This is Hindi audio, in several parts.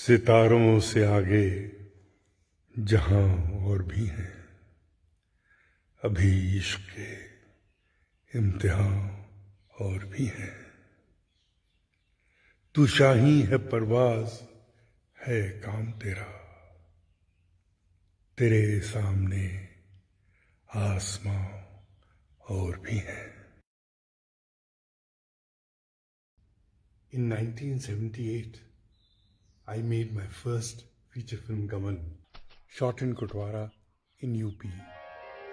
सितारों से आगे जहां और भी हैं, अभी इश्क के इम्तिहान और भी हैं। तू शाही है, परवाज है काम तेरा, तेरे सामने आसमां और भी हैं। In 1978, I made my first feature film Gaman, shot in Kotwara in UP,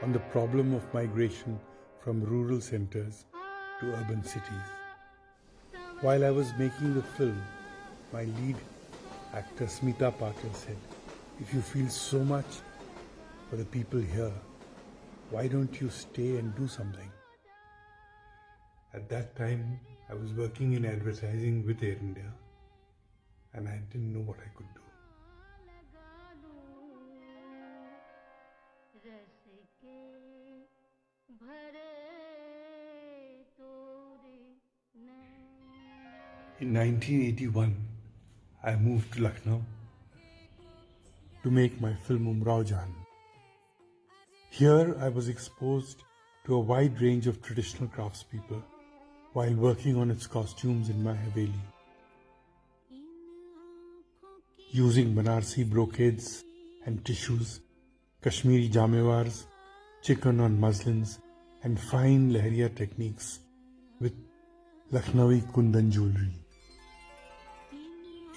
on the problem of migration from rural centers to urban cities. While I was making the film, my lead actor Smita Patil said, "If you feel so much for the people here, why don't you stay and do something?" At that time, I was working in advertising with Air India, and I didn't know what I could do. In 1981, I moved to Lucknow to make my film Umrao Jaan. Here, I was exposed to a wide range of traditional craftspeople while working on its costumes in my Haveli. Using Banarsi brocades and tissues, Kashmiri jamewars, chicken on muslins, and fine Lahariya techniques with Lucknowi Kundan jewelry.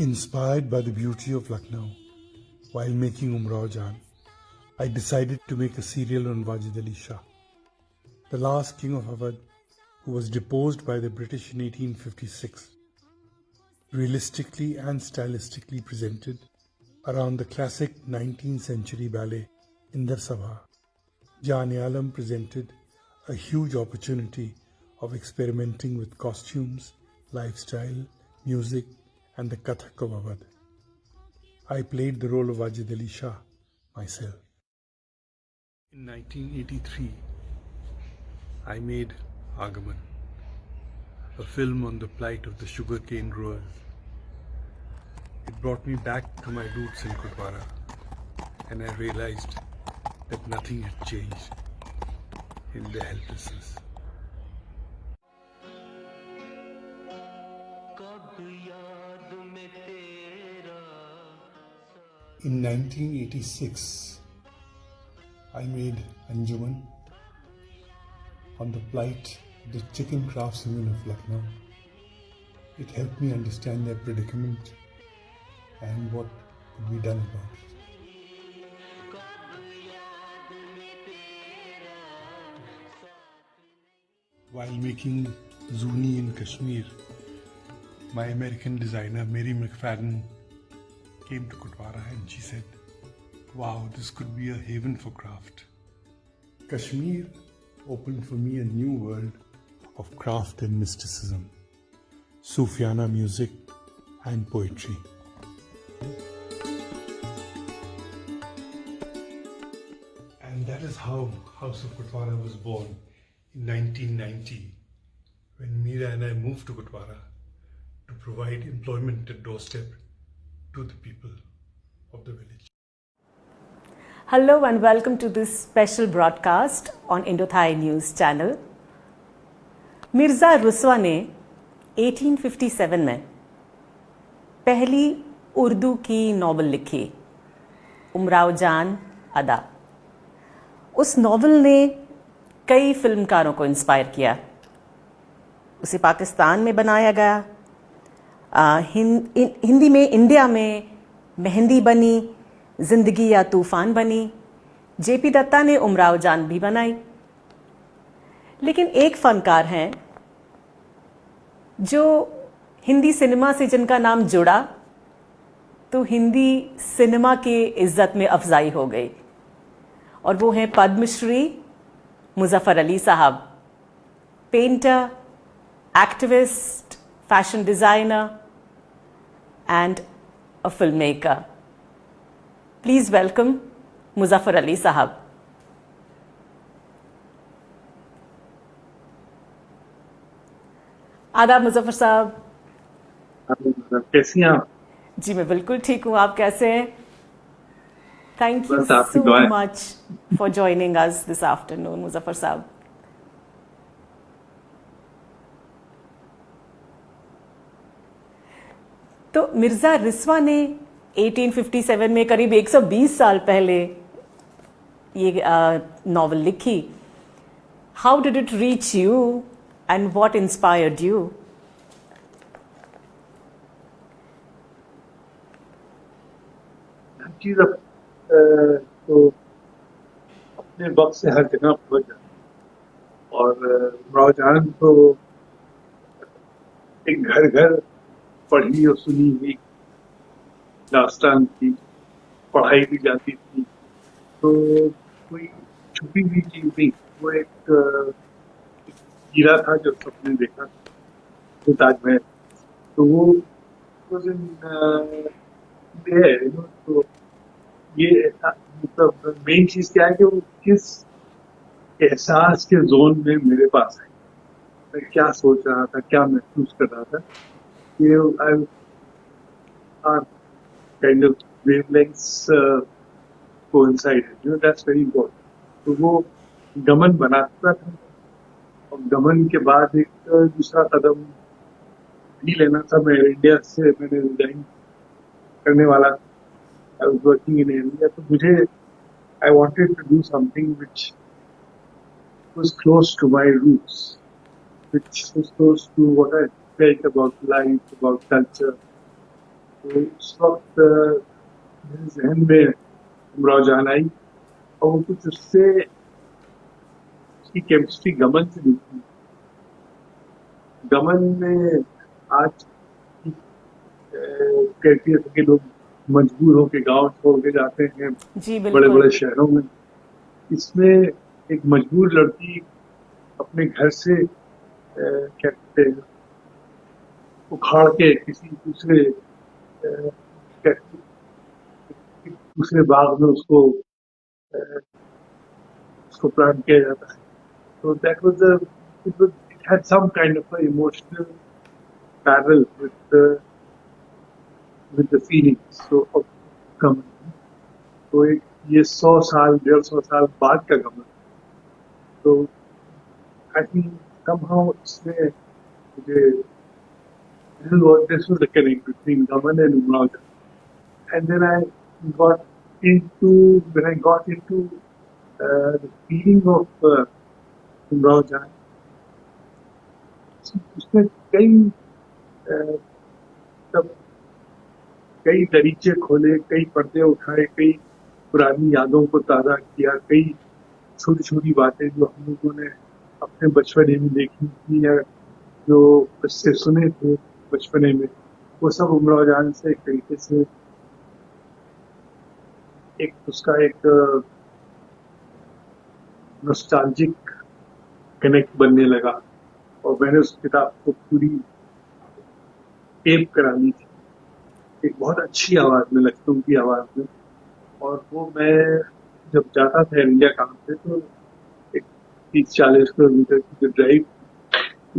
Inspired by the beauty of Lucknow, while making Umrao Jaan, I decided to make a serial on Wajid Ali Shah, the last king of Awadh, who was deposed by the British in 1856, realistically and stylistically presented around the classic 19th century ballet Indar Sabha. Jaan-e-Alam presented a huge opportunity of experimenting with costumes, lifestyle, music, and the Kathak of Awadh. I played the role of Wajid Ali Shah myself. In 1983, I made Agaman, a film on the plight of the sugarcane growers. It brought me back to my roots in Kotwara, and I realized that nothing had changed in their helplessness. In 1986, I made Anjuman on the plight of the chicken craftsmen of Lucknow. It helped me understand their predicament and what could be done about it. While making Zuni in Kashmir, my American designer Mary McFadden came to Kotwara and she said, "Wow, this could be a haven for craft." Kashmir opened for me a new world of craft and mysticism, Sufiana music and poetry. And that is how House of Kotwara was born in 1990, when Meera and I moved to Kotwara to provide employment at doorstep to the people of the village. Hello and welcome to this special broadcast on Indo-Thai News Channel. Mirza रुस्वा ने 1857 में पहली उर्दू की नॉवल लिखी, उमराव जान अदा। उस नॉवल ने कई फिल्मकारों को इंस्पायर किया। उसे पाकिस्तान में बनाया गया, हिंदी में इंडिया में मेहंदी बनी, जिंदगी या तूफान बनी, जेपी दत्ता ने उमराव जान भी बनाई। लेकिन एक फनकार हैं जो हिंदी सिनेमा से जिनका नाम जुड़ा तो हिंदी सिनेमा के इज्जत में अफजाई हो गई, और वो हैं पद्मश्री मुजफ्फर अली साहब, painter, activist, fashion designer and a filmmaker. Please welcome Muzaffar Ali Sahab. आदाब मुजफ्फर साहब। कैसी हैं आप? जी मैं बिल्कुल ठीक हूँ, आप कैसे हैं? थैंक यू बस आपकी सो दुआएं। Much for joining us this afternoon Muzaffar साहब. तो मिर्ज़ा रिस्वा ने 1857 में करीब 120 साल पहले ये नॉवल लिखी. How did it reach you and what inspired you? हर चीज अब तो अपने वक्त से हर जगह पहुंच जाती है। और रुझान तो एक घर घर पढ़ी और सुनी हुई दास्तान थी, पढ़ाई भी जाती थी। तो कोई छुपी हुई चीज नहीं, वो एक हीरा था जो सबने देखा, वो ताजमहल। तो वो was in, there, तो ये मतलब मेन चीज क्या है कि वो किस एहसास के जोन में मेरे पास है, मैं क्या सोच रहा था, क्या महसूस कर रहा था। ये I R kind of wavelengths coincided, that's very important. तो वो गमन बना चुका था, और गमन के बाद एक दूसरा कदम भी लेना था। मैं इंडिया से मैंने रिजाइन करने वाला था। I was working in India, तो मुझे I wanted to do something which was close to my roots, which was close to what I felt about life, about culture. तो उस वक्त मेरे जहन में उमराव जान आई, और वो कुछ उससे उसकी केमिस्ट्री गमन से दिखती। गमन में आज की कैफियत के लोग मजबूर होके गांव छोड़ के जाते हैं जी बड़े बिल्कुल. बड़े शहरों में। इसमें एक मजबूर लड़की अपने घर से क्या कहते हैं, उखाड़ के किसी दूसरे दूसरे बाग में उसको प्लांट किया जाता है। तो that was it had some kind of emotional parallel with the feelings so of Gaman. तो एक ये 100 साल 150 साल बाद का गमन। तो आई थिंक somehow इसमें मुझे this was the connect between Gaman and Umrao. And then I got when I got into the feeling of Umrao Jan, उसने तब कई दरीचे खोले, कई पर्दे उठाए, कई पुरानी यादों को ताज़ा किया, कई छोटी छोटी बातें जो हम लोगों ने अपने बचपने में देखी थी या जो उससे सुने थे बचपने में, वो सब उमराव जान से एक तरीके से एक उसका एक नॉस्टैल्जिक कनेक्ट बनने लगा। और मैंने उस किताब को पूरी टेप करा ली थी, एक बहुत अच्छी आवाज में, लखनऊ की आवाज में। और वो मैं जब जाता था इंडिया काम पे, तो एक 30-40 किलोमीटर की जो ड्राइव,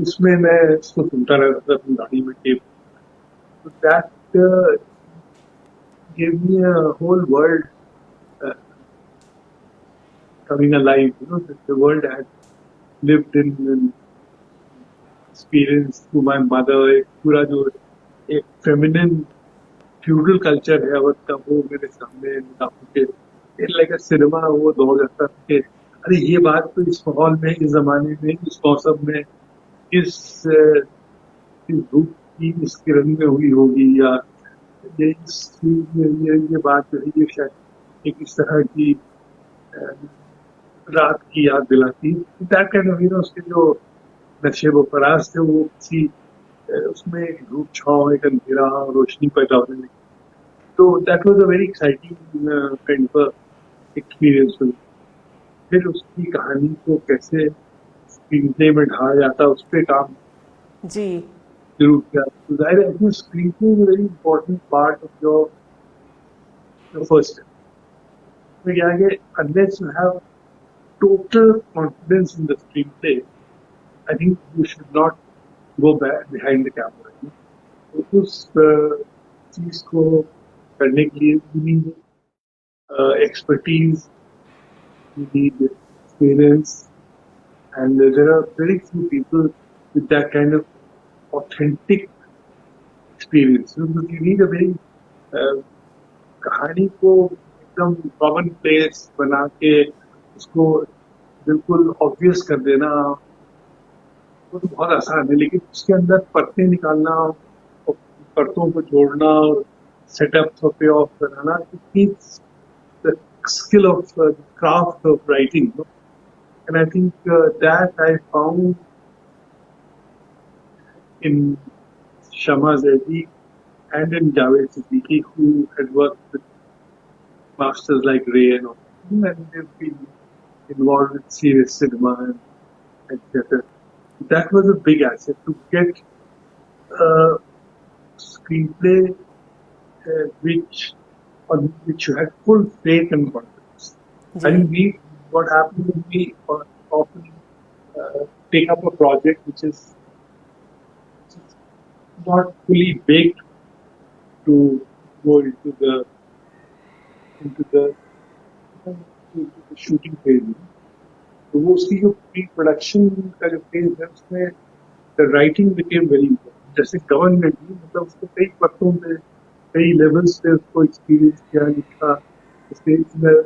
उसमें मैं इसको सुनता रहता था अपनी गाड़ी में टेप। तो that gave me a whole world coming alive, the world I had lived in and experienced through my mother। एक पूरा जो एक फेमिनिन फ्यूडल कल्चर है अवध का, वो मेरे सामने निगाहों के लाइक अ सिनेमा वो दौड़ जाता था कि अरे ये बात तो इस माहौल में, इस जमाने में, इस मौसम में, इस धूप की इस किरण में हुई होगी, या ये बात जो है ये शायद एक इस तरह की रात की याद दिलाती। दैट काइंड ऑफ उसके जो नशे व फराज थे, वो किसी उसमें एक धूप छांव, एक अंधेरा, रोशनी पैदा होने लगी। तो that was a very exciting kind of experience. फिर उसकी कहानी को कैसे स्क्रीन प्ले में ढाला जाता, उस पर काम जी जरूर किया। तो जाहिर है इसमें screen play is very important part of your first. तो क्या है कि unless you have total confidence in the screenplay, I think you should not go back behind the camera। तो उस चीज को करने के लिए you need expertise, you need experience, and there are very few people with that kind of authentic experience. You need a very कहानी को एकदम कॉमन प्लेस बना के उसको बिल्कुल ऑब्वियस कर देना वो तो बहुत आसान है, लेकिन उसके अंदर परतें निकालना और परतों को जोड़ना और सेटअप और पे of banana, it needs the skill of craft of writing, and I think that I found in Shama Zaidi and in Javed Siddiqui, who had worked with masters like Ray and all, and they've been involved with serious cinema and theatre. That was a big asset to get a screenplay on which you had full faith and confidence. I think what happened is we often take up a project which is not fully baked to go into the shooting phase. तो वो उसकी जो प्री प्रोडक्शन का जो फेज है उसमें the writing became very important. जैसे गवन ने भी मतलब उसको कई परतों पे कई लेवल्स पे उसको एक्सपीरियंस किया, लिखा, उसके इसमें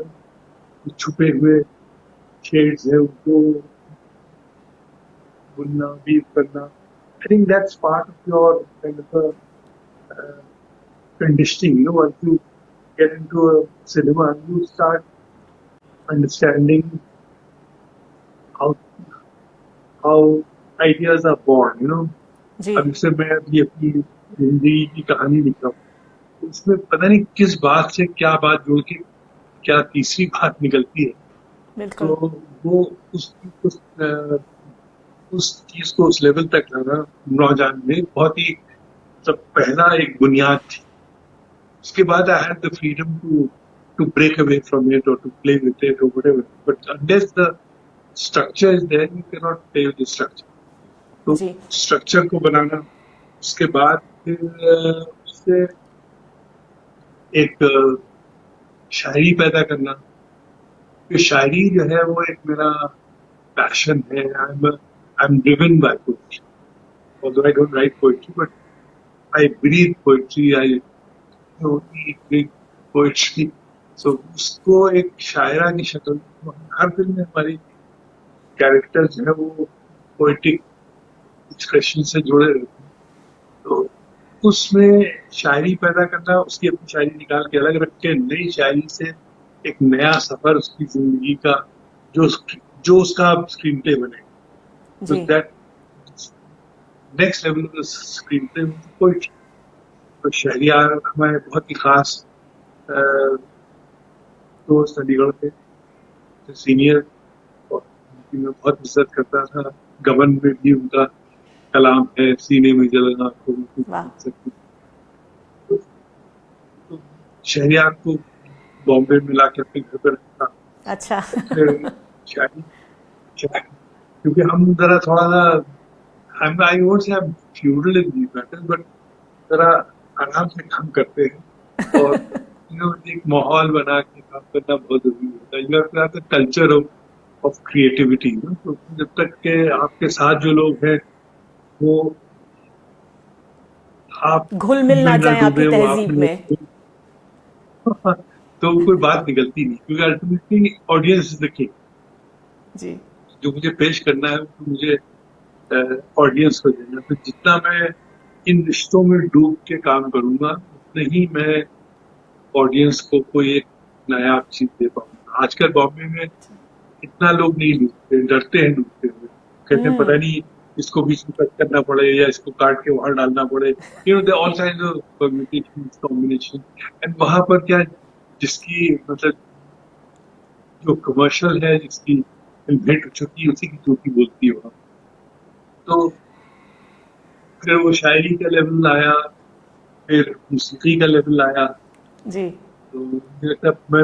छुपे हुए शेड्स है उनको बुनना बीफ करना. I think that's part of your kind of a conditioning. Once you get into a cinema, you start understanding how ideas are born. अब जैसे मैं अभी अपनी हिंदी की कहानी लिख रहा हूँ, उसमें पता नहीं किस बात से क्या बात जुड़ के क्या तीसरी बात निकलती है. तो वो उस चीज को उस लेवल तक लाना नौजान में बहुत ही सब पहला एक बुनियाद थी. उसके बाद I had the freedom to break away from it और टू प्ले विद इट और whatever, but unless the structure is there you can not play with the structure. तो स्ट्रक्चर को बनाना, उसके बाद फिर उससे एक शायरी पैदा करना. तो शायरी जो है वो एक मेरा पैशन है. I'm driven by poetry. Although I don't write poetry, but I breathe poetry. I eat, drink poetry. So उसको एक शायरा की शक्ल हर फिल्म में हमारी कैरेक्टर्स जो है वो पोएटिक एक्सप्रेशन से जुड़े रहते हैं. तो उसमें शायरी पैदा करना, उसकी अपनी शायरी निकाल के अलग रख के नई शायरी से एक नया सफर उसकी जिंदगी का जो उसका स्क्रीन प्ले बनेगा. So that next level of the screenplay was poetry. तो शहरियार हमारे बहुत ही खास दोस्त अलीगढ़ के सीनियर, और मैं बहुत इज्जत करता था. गबन में भी उनका कलाम है, सीने में जलना तो शहरियार को बॉम्बे में लाके अपने घर पर रखा. अच्छा. शायरी क्योंकि हम जरा थोड़ा सा I won't say feudal in these matters, but जरा आराम से काम करते हैं और एक माहौल बना के काम करना बहुत जरूरी होता है. You have the culture of creativity. तो जब तक के आपके साथ जो लोग हैं वो आप घुल मिल ना जाए आपकी तहजीब में तो कोई बात निकलती नहीं, क्योंकि ultimately audience is the king. जी. जो मुझे पेश करना है तो मुझे ऑडियंस को देना. तो जितना मैं इन रिश्तों में डूब के काम करूंगा उतने ही मैं ऑडियंस को कोई एक नायाब चीज दे पाऊंगा. आजकल बॉम्बे में इतना लोग नहीं डूबते, डरते हैं डूबते हुए. कहते हैं पता नहीं इसको बीच में कट करना पड़े या इसको काट के वहां डालना पड़े. They all kinds of permutations, combination. And वहां पर क्या जिसकी मतलब जो कमर्शियल है, जिसकी भेंट चुकी उसी की चोटी बोलती है वहां. तो फिर वो शायरी का लेवल आया, फिर मौसीकी का लेवल आया. जी. तो मैं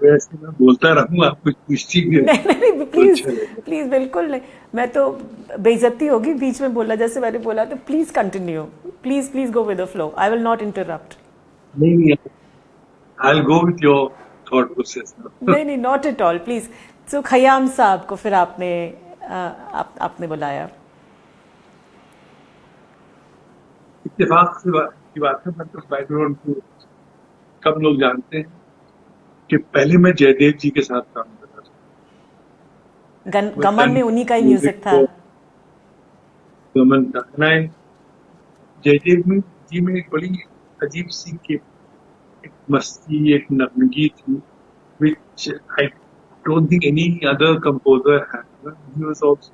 वैसे मैं बोलता रहूंगा, आप कुछ पूछती भी नहीं, प्लीज प्लीज बिल्कुल नहीं. मैं तो बेइज्जती होगी बीच में बोला, जैसे मैंने बोला. तो please continue, please go with the flow. I will not interrupt. नहीं, I'll go with your thought process now. नहीं नहीं, नॉट एट ऑल, प्लीज। तो खयाम साहब को फिर आपने बुलाया। इत्तेफाक की बात है, मतलब बैकग्राउंड को कम लोग जानते हैं कि पहले मैं जयदेव जी के साथ काम कर रहा था। गमन में उन्हीं का ही म्यूजिक था। गमन का जयदेव जी में एक बड़ी अजीब सी एक मस्ती, एक नगनगी थी, which I don't think any other composer had. He was also,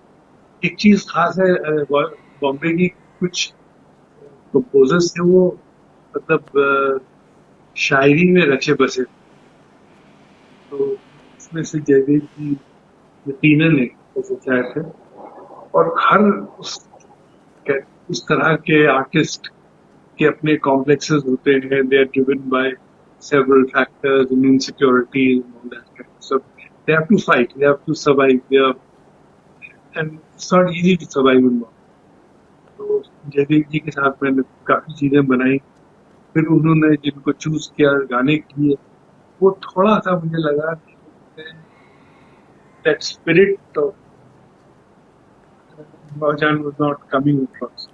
एक चीज खास है बॉम्बे की कुछ कंपोजर्स थे, वो मतलब शायरी में रचे बसे, तो इसमें से जयदेव जी यकीनन एक ऐसे थे। और हर उस तरह के आर्टिस्ट के अपने कॉम्प्लेक्सेस होते हैं, they are driven by several factors and insecurities and all that kind of stuff. They have to fight, they have to survive, and it's not easy to survive in Bombay. तो जयदेव जी के साथ मैंने काफी चीजें बनाई, फिर उन्होंने जिनको चूज किया गाने के लिए, वो थोड़ा सा मुझे लगा कि that spirit of Bhajan was not coming across.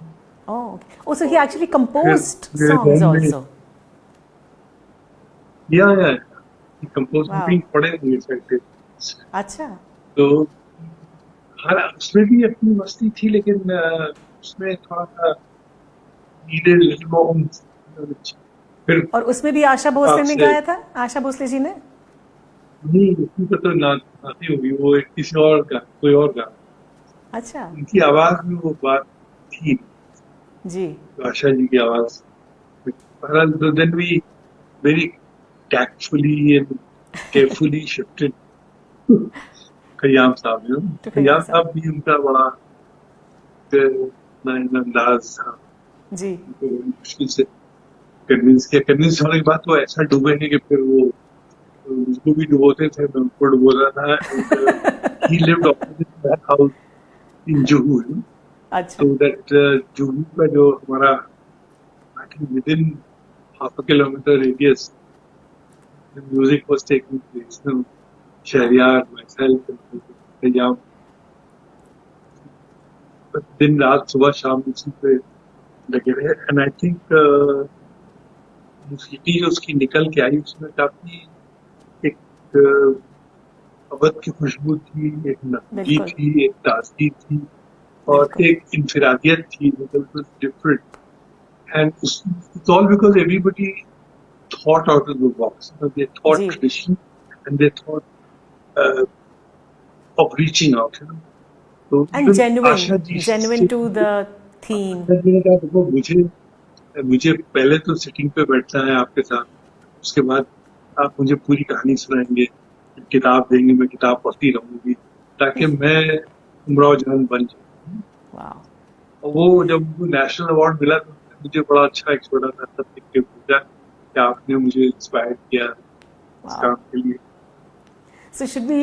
Oh, so he actually composed Yeah, songs yeah. also. Yeah. He composed Wow. between 40 years, I think. अच्छा। तो हर उसमें भी अपनी मस्ती थी, लेकिन उसमें थोड़ा सा needed little more oomph. फिर और उसमें भी आशा भोसले ने आपसे- गाया था, आशा भोसले जी ने। नहीं, उसकी तो नाती होगी, वो किसी और का, कोई और का। अच्छा उनकी आवाज में वो बात थी, जी। आशा जी की आवाज। परंतु then we very tactfully and carefully shifted Khayyam साहब, तो खयाम साहब भी उनका बड़ा अंदाज था, जी। तो मुश्किल से कन्विंस होने के बाद वो ऐसा डूबे हैं कि फिर वो उसको भी डुबोते थे, मैं उनको डुबोता था। He lived opposite that house in Juhu, अच्छा so that Juhu का जो हमारा I think within half a kilometer radius the music was taking place. Shahryar, myself, and Khayyam, दिन रात सुबह शाम उसी पे लगे रहे। एंड आई थिंक मूसीकी जो उसकी निकल के आई, उसमें काफी एक अवध की खुशबू थी, एक नकली बिल्कुल। थी, एक ताजगी थी, और बिल्कुल। एक इंफिरादियत थी, मतलब different. And it's all because everybody thought out of the box. They thought जी। tradition and they thought of reaching out. So and even Asha ji genuine to the theme. मैंने कहा, देखो मुझे पहले तो सिटिंग पे बैठना है आपके साथ, उसके बाद आप मुझे पूरी कहानी सुनाएंगे, किताब देंगे, मैं किताब पढ़ती रहूंगी ताकि मैं उमराव जान बन जाऊं। वाओ। और वो जब उनको नेशनल अवार्ड मिला तो मुझे बड़ा अच्छा एक छोटा सा सब लिख के भेजा कि आपने मुझे इंस्पायर किया इस काम के लिए। So should we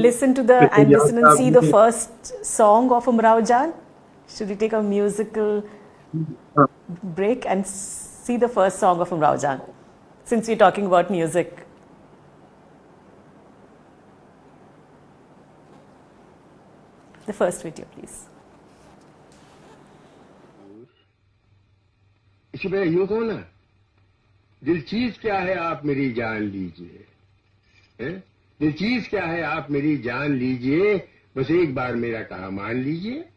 listen to the and listen and see the first song of Umrao Jan? Should we take a musical break and see the first song of Umrao Jan? Since we're talking about music. The first video, please. इसी पे यूं कहो ना, दिल चीज क्या है आप मेरी जान लीजिए, हैं? दिल चीज क्या है आप मेरी जान लीजिए, बस एक बार मेरा कहा मान लीजिए।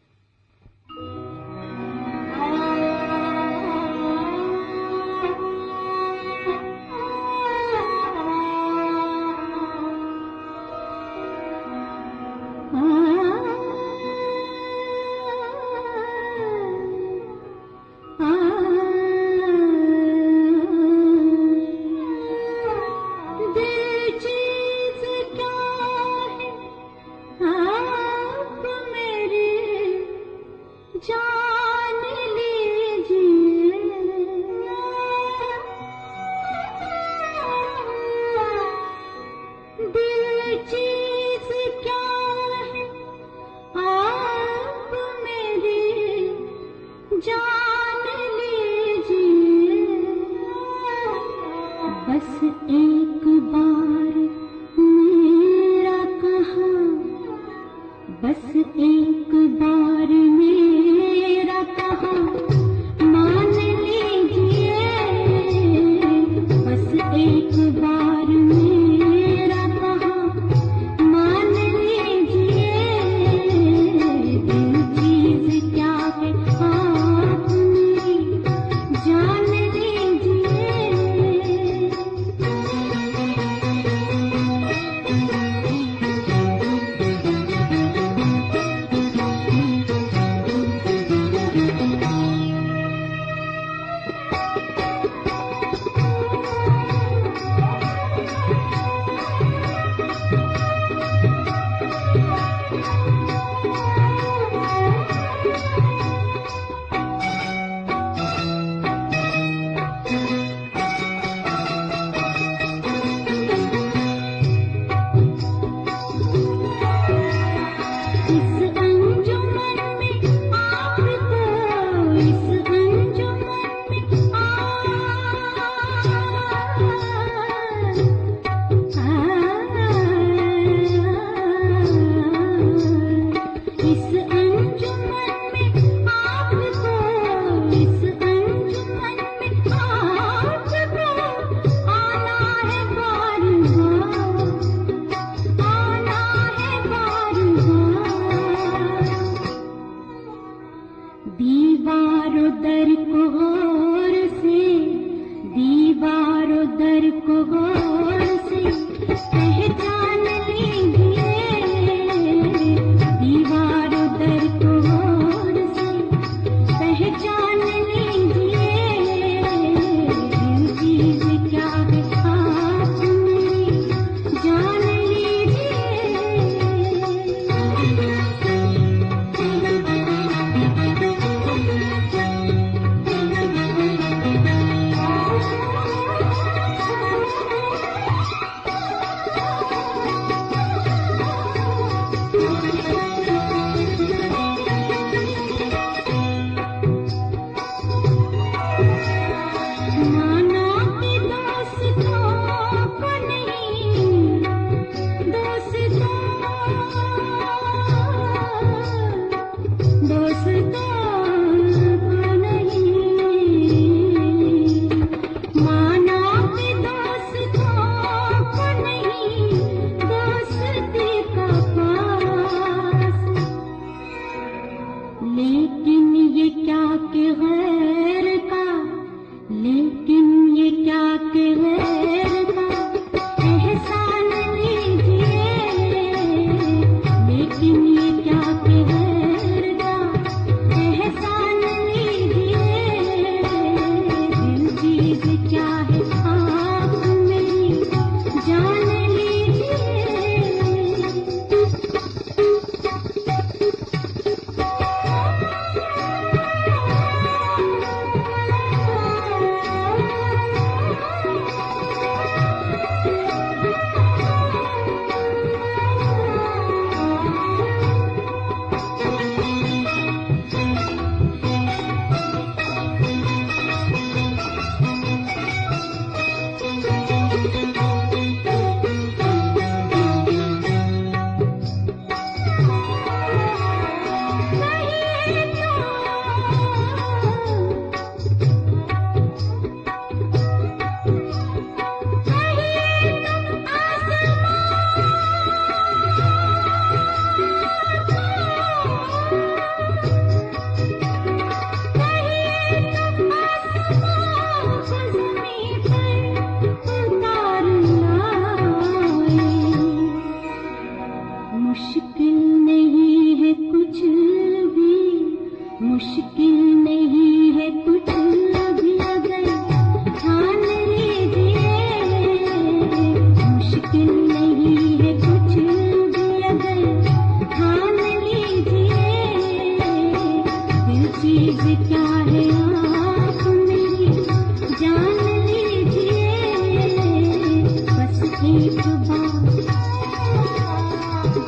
मुश्किल नहीं है कुछ भी, मुश्किल नहीं है कुछ भी अगर ठान लीजिए, मुश्किल नहीं है कुछ भी अगर ठान लीजिए, दिल चीज क्या है आप मेरी जान लीजिए, बस एक बार,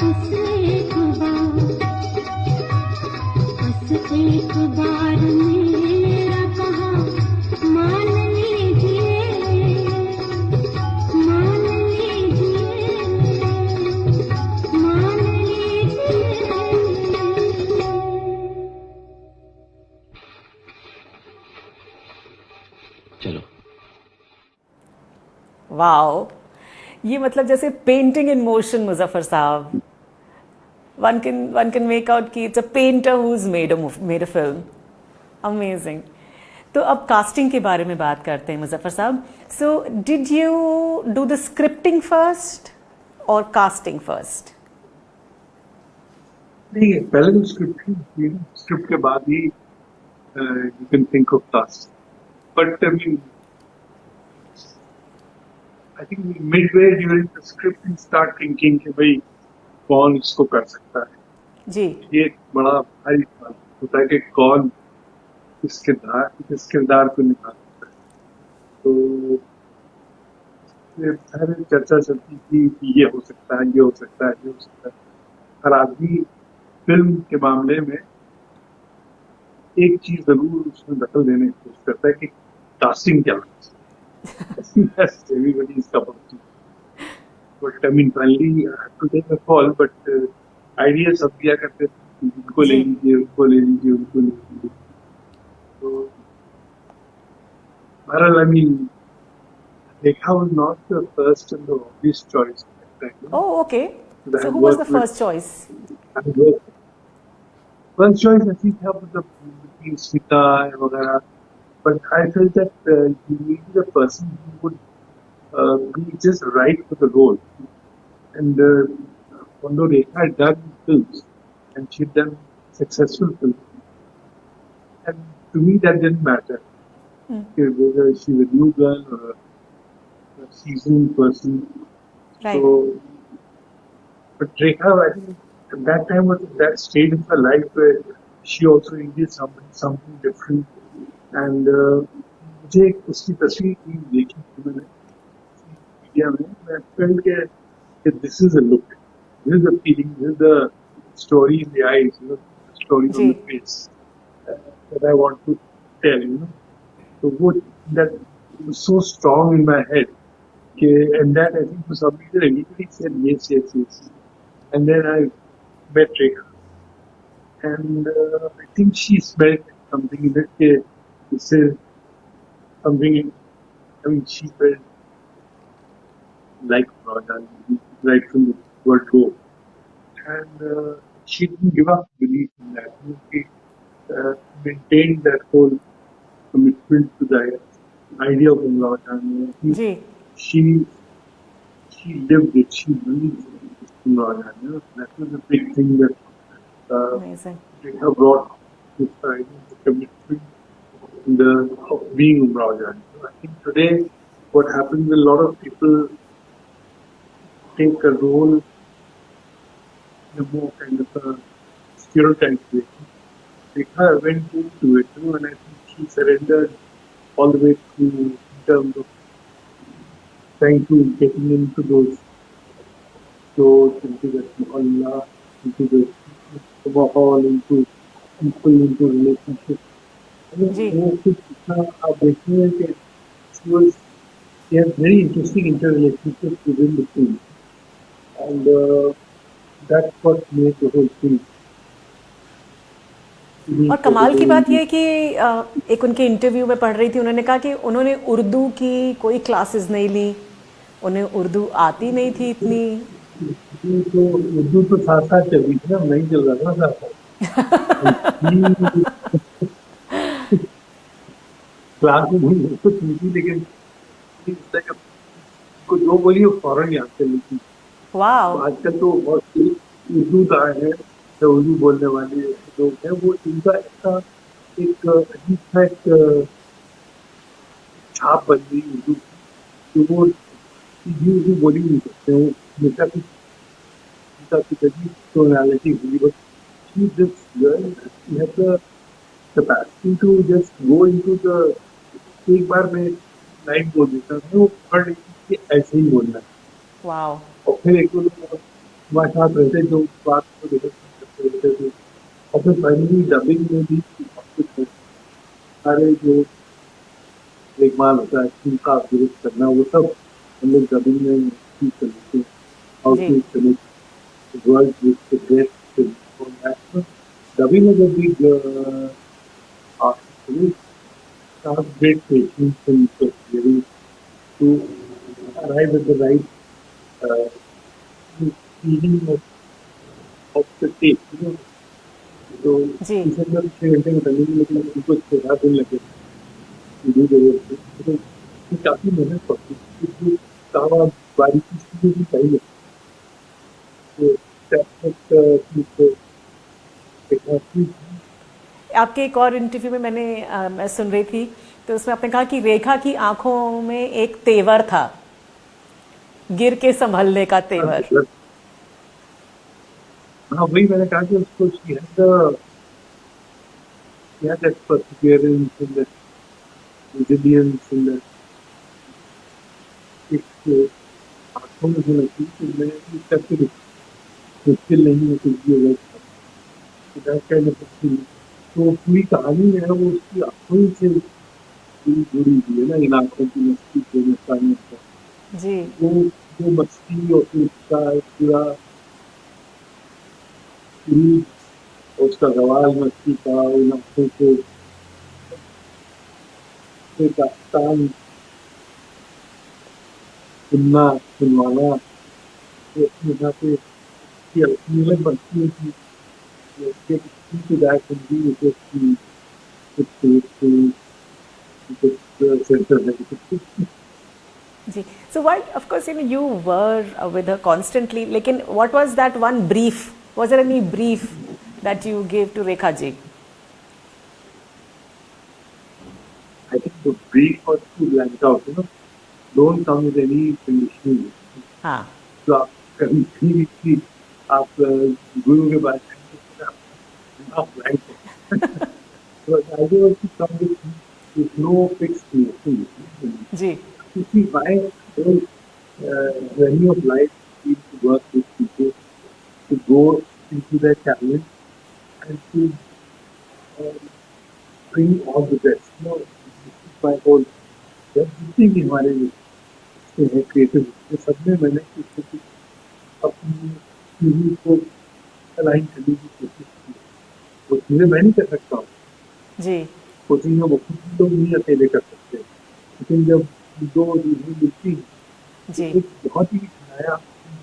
बस एक बार, बस एक बार मेरा कहा मान लीजिए, मान लीजिए, मान लीजिए। चलो वाओ, ये मतलब जैसे पेंटिंग इन मोशन मुजफ्फर साहब. one can make out कि it's a painter who's made a film. Amazing. तो अब कास्टिंग के बारे में बात करते हैं मुजफ्फर साहब. So did you do the scripting first or casting first? नहीं, पहले तो स्क्रिप्ट के बाद ही you can think of cast. But I mean I think midway during the script you start thinking कि भाई कौन इसको कर सकता है. जी. ये एक बड़ा भारी सवाल होता है कि कौन किस किरदार को निभा सकता है. तो ये सारी चर्चा चलती थी कि ये हो सकता है, ये हो सकता है, ये हो सकता है. हर आदमी फिल्म के मामले में एक चीज जरूर उसमें दखल देने की कोशिश करता है कि कास्टिंग क्या होनी चाहिए. Everybody is cup of tea. But I mean, finally, I had to take a call. But ideas सब दिया करते थे, उनको ले लीजिए, उनको ले लीजिए, उनको ले लीजिए. तो बहरहाल, I mean, Rekha was not the first and the obvious choice at that time. Oh, okay. Because I So who was the worked with- first choice? I worked- First choice I think था between Smita and वगैरह. But I felt that you needed a person who would be just right for the role. And although Rekha had done films and she'd done successful films, and to me that didn't matter. Whether she's a new girl or a seasoned person. Right. So, but Rekha, I think at that time was at that stage in her life where she also needed something different. And मुझे उसकी तस्वीर देखी थी मैंने मीडिया में. मैं felt कि this is a look, this is a feeling, this is the story in the eyes, the story on the face that I want to tell. So that was so strong in my head. And that I think for some reason everybody said yes, yes, yes. And then I met Rekha. And I think she smelled something in it. This is something, I mean, she felt like Rajan, right from the word go. And she didn't give up belief in that. She maintained that whole commitment to the idea of Rajan. Ji. She lived it, she breathed in Rajan. That was a big thing that Amazing. Rekha brought this idea of commitment of being Rajan. I think today what happens, a lot of people take a role in a more kind of a stereotype way. Rekha went into it, and I think she surrendered all the way through in terms of trying to getting into those shows, into that Allah, into the mahal, into people, into relationships. जी. वो कुछ इतना आप देखेंगे कि she had very interesting interrelationships within the team, and that's what made the whole thing. और कमाल की बात यह है कि एक उनके इंटरव्यू में पढ़ रही थी, उन्होंने कहा कि उन्होंने उर्दू की कोई क्लासेस नहीं ली, उन्हें उर्दू आती नहीं थी इतनी. उर्दू तो साथ साथ चल रही थी ना, नहीं चल रहा था साथ क्लास में भी कुछ नहीं थी, लेकिन को जो बोली वो फौरन याद कर लेती. वाओ. आजकल तो बहुत उर्दू दाए हैं या उर्दू बोलने वाले लोग हैं, वो इनका ऐसा एक अजीब सा एक छाप बन गई उर्दू की, कि वो सीधी उर्दू बोली नहीं सकते, वो हमेशा कुछ उनका कुछ अजीब टोनालिटी हुई, but she this girl she has the capacity to just go into the, एक बार में लाइन बोल देता था, वो पकड़ लेती थी कि ऐसे ही बोलना है, वाओ। और फिर एक दो लोग हमारे साथ रहते जो उस बात को देखते करते रहते थे, और फिर फाइनली डबिंग में भी सब कुछ है, सारे जो देखभाल होता है उनका दुरुस्त करना, वो सब हम लोग डबिंग में ठीक कर लेते हैं, हाउ जी to connect word with the guest, dubbing is a big art, have great patience and perseverance to arrive at the right uh, feeling of the taste. You know, so जी इस अंदर 6 घंटे में करने के लिए, लेकिन उनको 6-7 दिन लगे वीडियो जरूर थे, तो ये काफी मेहनत पड़ती है, इसलिए काम आप बारीकी से भी चाहिए, तो आपके एक और इंटरव्यू में मैं सुन रही थी, तो उसमें आपने कहा कि रेखा की आंखों में एक तेवर था, गिर के संभलने का तेवर। हाँ वही मैंने कहा कि उसको she had that perseverance and that resilience and that एक आंखों में होना चाहिए कि मैं इस करके मुश्किल नहीं है कुछ भी होगा, that kind of a thing. तो पूरी कहानी में है वो उसकी आंखों ही से जुड़ी जुड़ी हुई है ना, इन आंखों की मस्ती को मस्तानी का, जी वो मस्ती और फिर उसका पूरा पूरी और उसका सवाल मस्ती का, उन आंखों को एक दास्तान सुनना सुनवाना, तो अपने यहाँ पे की अलग बनती है कि get into that and be with it, with center है, जी। So why of course you were with her constantly, लेकिन what was that one brief, was there any brief that you give to Rekha ji? I think the brief was to blank out, you know, don't come with any conditioning. हाँ तो आप कभी भी आप गुरु के बारे में आप blank हो, तो idea was to come with no fixed thing. Ji You see, my whole journey of life is to work with people, to go into their challenge and to uh, bring out the best. You know, this is my whole, जितनी भी हमारे इससे है क्रिएटिव, सब में मैंने कुछ न कुछ अपनी चीज़ों को अलाइन करने की कोशिश की, वो चीज़ें मैं नहीं कर सकता हूँ, जी वो चीज़ें वो खुद लोग नहीं अकेले कर सकते, लेकिन जब दो चीज़ें मिलती हैं, जी एक बहुत ही नया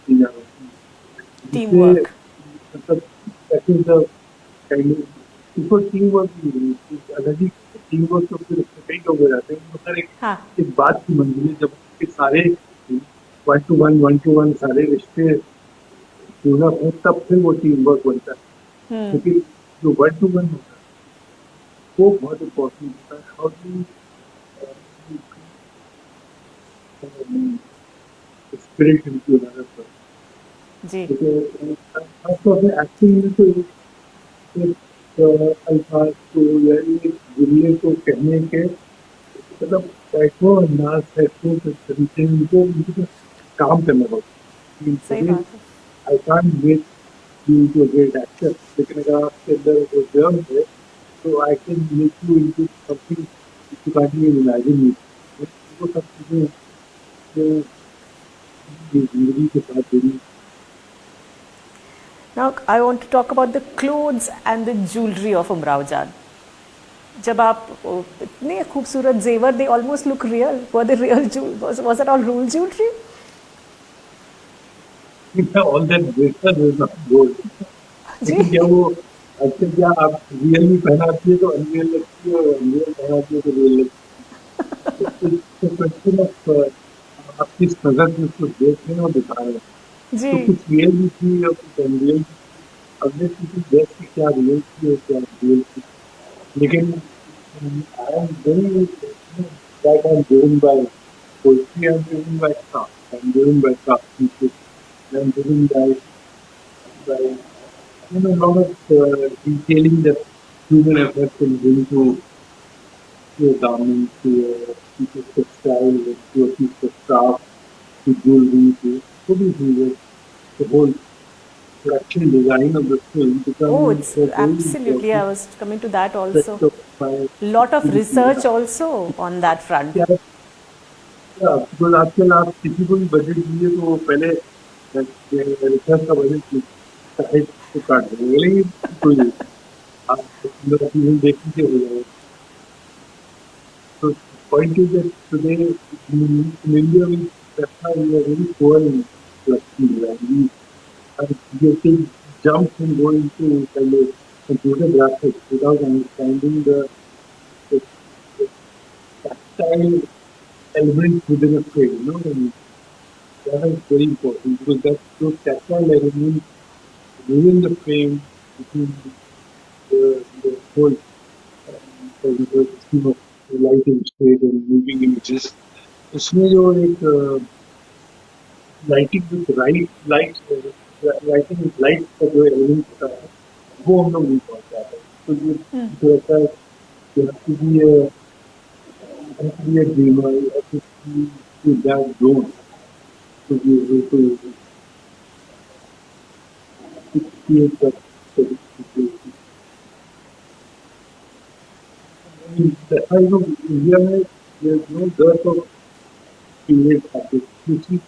चीज़ आ होती है, टीम जिससे वर्क। मतलब ऐसे द काइंड ऑफ उसको टीम वर्क अलग ही टीम वर्क, तो फिर उसमें कई लोग हो जाते हैं, तो सर हाँ एक बात की मंजिल है, जब उसके सारे 1 to 1 सारे रिश्ते पूरा हो, तब फिर वो टीम वर्क बनता है, क्योंकि जो 1 to 1 होता है वो बहुत इम्पोर्टेंट होता है, how to spirit into another person, जी क्योंकि खासतौर पे एक्टिंग में तो एक अल्फाज को या एक जुमले को कहने के मतलब सैकड़ों अंदाज सैकड़ों के तरीके हैं, उनको काम करना पड़ता सही है। बात है। I can't make you into a great actor, लेकिन अगर आपके अंदर वो जर्म है तो I can make you into something you can't even imagine. वो सब चीजें जो जिंदगी के साथ जुड़ी। Now I want to talk about the clothes and the jewelry of Umrao Jaan. जब आप इतने खूबसूरत जेवर, they almost look real. Were they real jewelry? Was it all real jewelry? All that glitter is not gold, लेकिन क्या वो अच्छा क्या आप रियल में पहनाती है तो अनरियल लगती है, और अनरियल पहनाती है तो रियल लगती है। तो क्वेश्चन ऑफ आप किस नजर से उसको देख रहे हैं और दिखा रहे हैं। जी। तो कुछ रियल भी थी और कुछ अनरियल। अब मैं किसी देश की क्या रियल थी और क्या रियल थी, लेकिन I am very that I am driven by poetry, I am driven by craft, I am driven by craftsmanship, I am driven by a lot of detailing that human effort can bring to a garment, to a piece of textile, to a piece of craft, to jewelry, to so many things. The whole production design of the film Oh, becomes it's a very absolutely. I important was coming to that aspect also. of my Lot of activity. research also on that front. Yeah, yeah, because आजकल आप किसी को भी बजट दीजिए तो वो पहले रिसर्च का बजट साइड को काट देंगे, बोलेंगे कोई आप चीजें देख लीजिए हो जाएगा। So the point is that today in India we are very poor in collecting, and we are getting jumps and go into kind of computer graphics without understanding the, the tactile elements within a frame, you know, and that is very important because that those tactile elements within the frame, between the whole the scheme of lighting, shade and moving images, उसमें जो एक lighting with right light lighting with light का जो एलिमेंट होता है वो हम लोग नहीं पहुंच पाते हैं। तो ये मुझे लगता है you have to be a you have to be a dreamer, you have to be to that zone to be able to create that specific situation. I mean, that's why, you know, India में there's no dearth of period artists. You see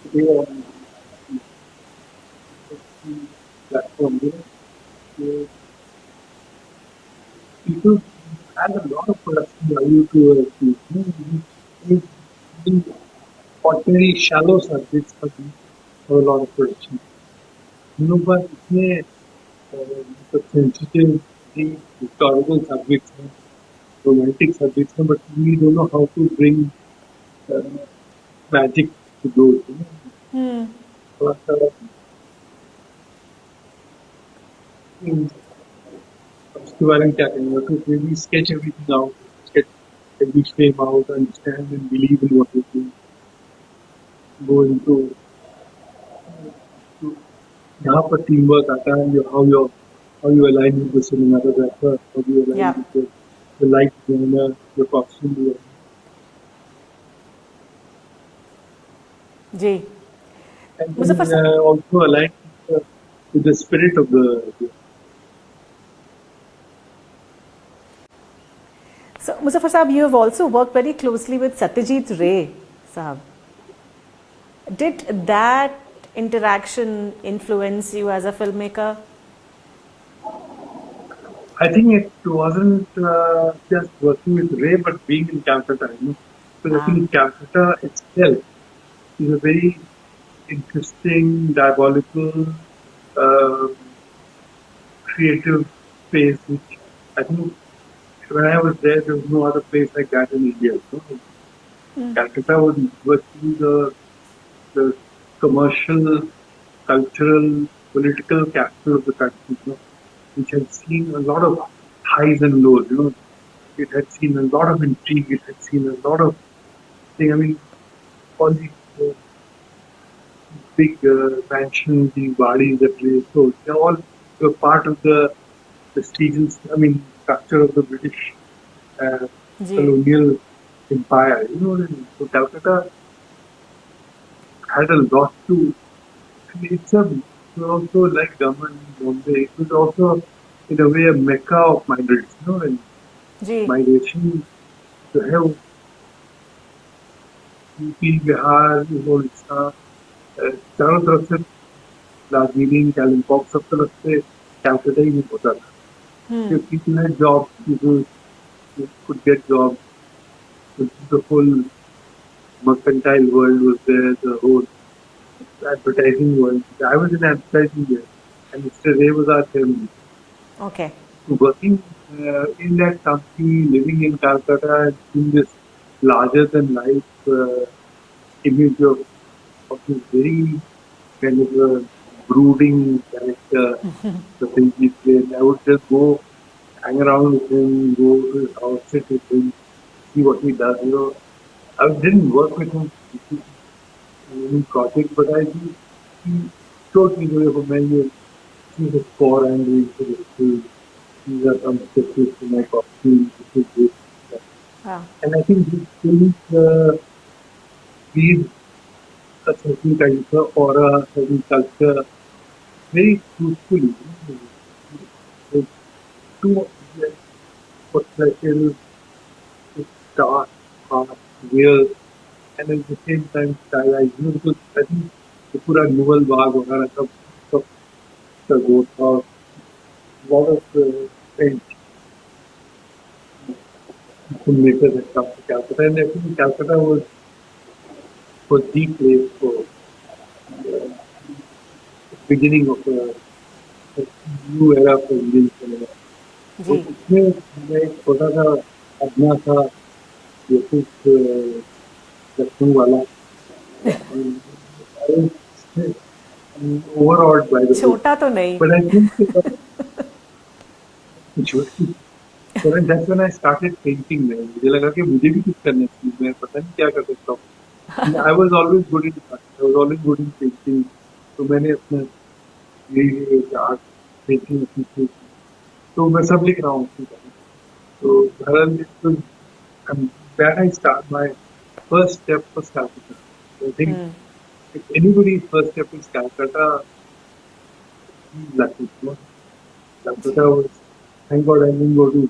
today on the platform, you know, people add a lot of production value to a piece. Ordinary shallow subjects have a lot of production. You know, but इसमें the sensitive, deep, historical subjects हैं, romantic subjects हैं, but we don't know how to bring uh, magic to those. You know, थोड़ा सा उसके बारे में क्या कहेंगे? To really sketch everything out, sketch every frame out, understand and believe in what you're doing, go into यहाँ पर टीम वर्क आता है, how you align with the cinematographer, how you align Yeah. with the light designer, the costume designer, ji. and Muzaffar then sir. also align with the spirit of the So, Muzaffar Saab, you have also worked very closely with Satyajit Ray Saab. Did that interaction influence you as a filmmaker? I think it wasn't just working with Ray, but being in Calcutta. You know, because I Ah, think Calcutta itself is a very interesting, diabolical, uh, creative space, which I think when I was there was no other place like that in India. You know? Calcutta was virtually the commercial, cultural, political capital of the country, you know, which had seen a lot of highs and lows. You know, it had seen a lot of intrigue. It had seen a lot of things. I mean, all these big mansions, these bodies that they sold, they all were part of the prestigious, I mean, structure of the British uh, ji. colonial empire. You know, and so Calcutta had a lot to. I mean, it was also like Daman, Bombay. It was also in a way a mecca of migrants. You know, and ji. migration to have UP, Bihar, Odisha, चारों तरफ से दार्जिलिंग, कालिम्पोंग सब तरफ से कैलकाटा ही नहीं होता था. People had jobs, people could get jobs. The whole mercantile world was there, the whole advertising world. I was in advertising there, and Mr. Ray was our chairman. Okay. Working in that company, living in Calcutta, and seeing this larger than life image of this very kind of a brooding character, the thing he played. I would just go hang around with him, go to his house, sit with him, see what he does. I didn't work with him in any project, but he showed me the way of man. See the score and these are some sketches to my costume. This is this. Wow. And I think these things breed a certain kind of aura, certain culture very truthfully. Like, too like, portrayal is dark, hard, real, and at the same time stylized. Because I think the pura novel बाग वगैरह सब का वो था. Lot of French filmmakers had come to Calcutta, and I think Calcutta was the place for the beginning of a new era for Indian cinema. तो जी उसमें मैं एक छोटा सा अपना था ये कुछ लखनऊ वाला overawed by the book. छोटा तो नहीं But I think but that's when I started painting. में मुझे लगा कि मुझे भी कुछ करना चाहिए. मैं पता नहीं क्या कर सकता हूँ. I was always good in art. I was always good in painting. तो मैंने अपना ये आर्ट पेंटिंग अपनी की. तो मैं सब लिख रहा हूँ उसी टाइम. तो बहरहाल तो that I start my first step was Calcutta. I think if anybody's first step is Calcutta, he's lucky. Calcutta was, thank God I didn't go to.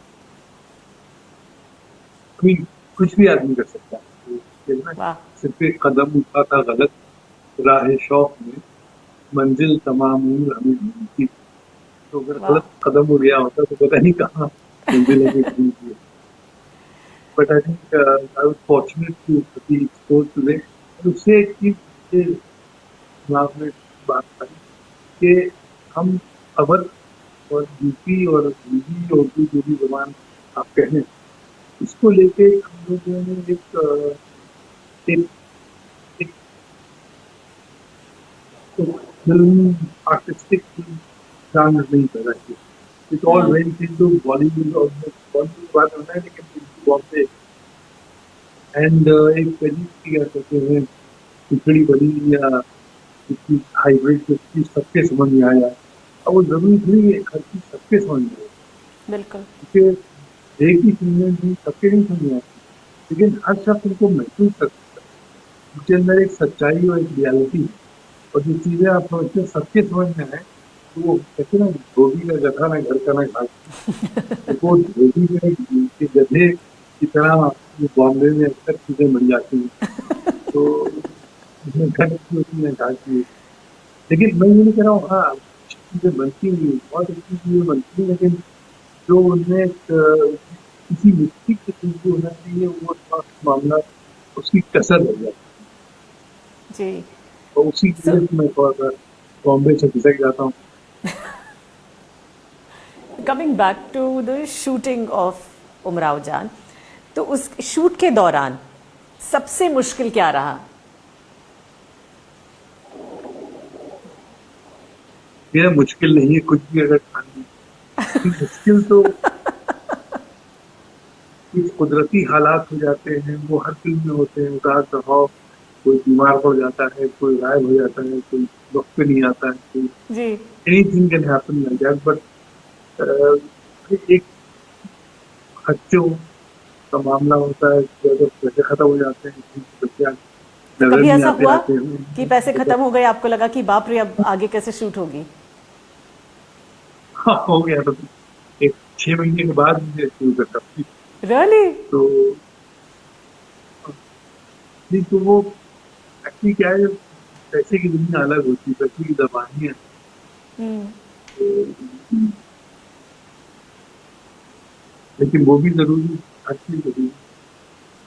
कुछ भी आदमी कर सकता है. तो वाह सिर्फ एक कदम उठा था गलत राह शौक में मंजिल तमाम उम्र हमें ढूंढी थी. तो अगर वाह. गलत कदम उड़ गया होता तो पता नहीं कहाँ मंजिल हमें ढूंढी. But I think I was fortunate to be exposed to it. और उससे एक चीज मुझे दिमाग में बात आई कि हम अवध और यूपी और हिंदी और उर्दू जो भी जबान आप कहें इसको लेके हम लोगों ने एक एक फिल्म आर्टिस्टिक genre नहीं पैदा किया. It all went into Bollywood और Bollywood बात होता है लेकिन बॉम्बे एंड एक पहली क्या कहते हैं खिचड़ी बड़ी या इसकी हाइब्रिड की सबके समझ में आया. अब वो जरूरी नहीं है हर चीज सबके समझ में आए. बिल्कुल क्योंकि एक ही फिल्में भी सबके नहीं समझ में आती. लेकिन हर शख्स उनको महसूस कर सकता है. उनके अंदर एक सच्चाई और एक रियलिटी है. और जो चीजें आप समझते हैं सबके समझ में आए तो वो कहते ना धोबी का गधा ना घर का ना घाट. तो वो धोबी के गधे की तरह बॉम्बे में अक्सर चीजें बन जाती हैं. तो उसमें घर की होती है घाट की. लेकिन मैं ये नहीं कह रहा हूँ हाँ चीजें बनती हुई बहुत अच्छी चीजें बनती हैं लेकिन जो उनमें किसी मिट्टी की चीज जो होना चाहिए वो थोड़ा मामला उसकी कसर हो जाती है. जी और उसी की वजह से मैं थोड़ा सा बॉम्बे से खिसक जाता हूँ. Coming back to the shooting of Umrao Jaan तो उस शूट के दौरान सबसे मुश्किल क्या रहा? यह मुश्किल नहीं है कुछ भी अगर खानी. मुश्किल तो कुछ कुदरती हालात हो जाते हैं वो हर फिल्म में होते हैं. उतार चढ़ाव कोई बीमार पड़ जाता है कोई गायब हो जाता है कोई वक्त पे नहीं आता है कोई जी anything can happen like that. But एक खर्चों का मामला होता है कि अगर पैसे खत्म हो जाते हैं तो नजर कभी नहीं ऐसा आते हुआ आते हैं. कि पैसे खत्म हो गए आपको लगा कि बाप रे अब आगे कैसे शूट होगी? हाँ हो गया. तो एक 6 महीने के बाद मुझे शुरू करता थी. रियली? तो नहीं तो वो एक्चुअली क्या है पैसे की दुनिया अलग होती है. पैसे की जबानी है. लेकिन वो भी जरूरी हर चीज जरूरी.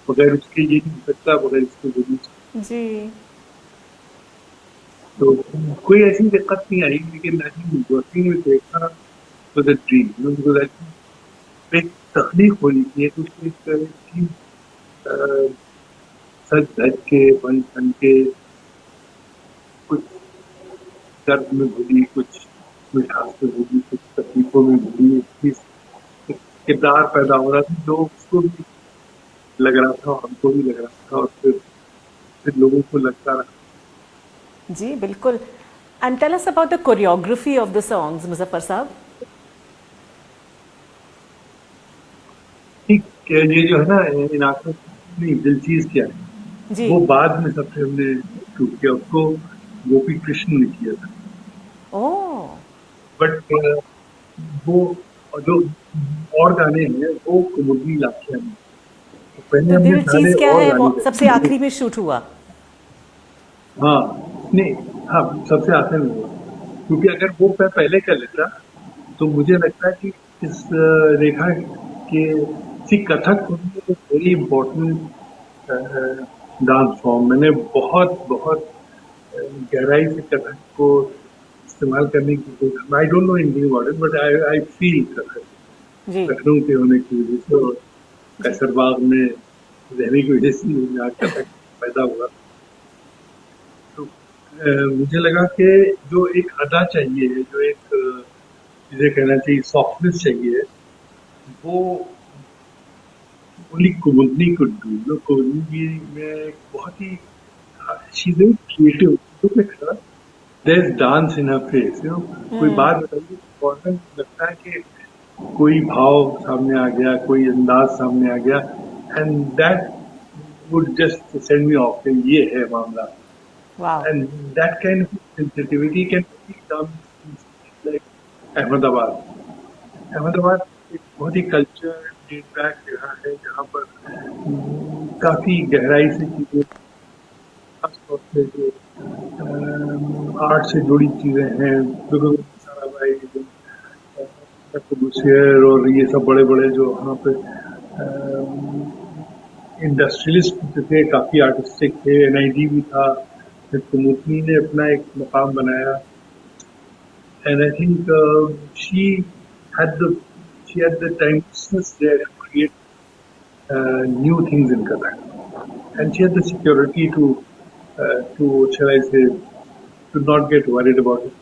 बगैर उसके ये नहीं हो सकता बगैर उसके जरूरी. जी तो कोई ऐसी दिक्कत नहीं आई लेकिन आई थिंक वर्किंग में देखना तो the dream because I think एक तकलीफ होनी चाहिए तो उसको एक तरह की सच धज के बन के कुछ दर्द में भूली, कुछ मिठास में भूली, कुछ तकलीफों में भूली। एक किरदार पैदा हो रहा था जो उसको भी लग रहा था, हमको भी लग रहा था, और फिर लोगों को लगता रहा। जी बिल्कुल. And tell us about the choreography of the songs, Muzaffar साहब. ठीक, ये जो है ना, इन आंखों नहीं दिल चीज क्या है, जी. वो बाद में सबसे हमने शूट किया, उसको गोपी कृष्ण ने किया था। ओह. बट वो जो और गाने हैं वो कुमुदनी लाखिया में, तो पहले तो हमने दिल गाने चीज क्या और है गाने वो थे। सबसे आखिरी में शूट हुआ. हाँ, नहीं, हाँ, सबसे आखिर में हुआ, क्योंकि अगर वो मैं पहले कर लेता तो मुझे लगता है कि इस रेखा के Kathak very important dance form, मैंने बहुत बहुत गहराई से कथक को इस्तेमाल करने की कोशिश, I don't know anything about it, but I feel Kathak जी. लखनऊ के होने की वजह से और कैसरबाग में रहने की वजह से यहाँ कथक पैदा हुआ। तो मुझे लगा कि जो एक अदा चाहिए, जो एक जिसे कहना चाहिए सॉफ्टनेस चाहिए, वो ओनली कुमुदनी कुड डू। जो कुमुदनी में एक बहुत ही she is creative, there is dance in her face, कोई बात बताइए, फौरन लगता है कि कोई भाव सामने आ गया, कोई अंदाज सामने आ गया, and that would just send me of, ये है मामला। वाह. And that kind of sensitivity can only come like Ahmedabad. Ahmedabad एक बहुत ही कल्चर डेट बैक जगह है, जहाँ पर काफी गहराई से चीजें, खासतौर से जो आर्ट से जुड़ी चीजें हैं, साराभाई, शेर और ये सब बड़े बड़े जो वहाँ पे इंडस्ट्रियलिस्ट थे, काफी आर्टिस्टिक थे, NID भी था, फिर कुमुदनी ने अपना एक मकाम बनाया, and I think she had the timelessness there to create new things in Kathak, and she had the security to shall I say, to not get worried about it.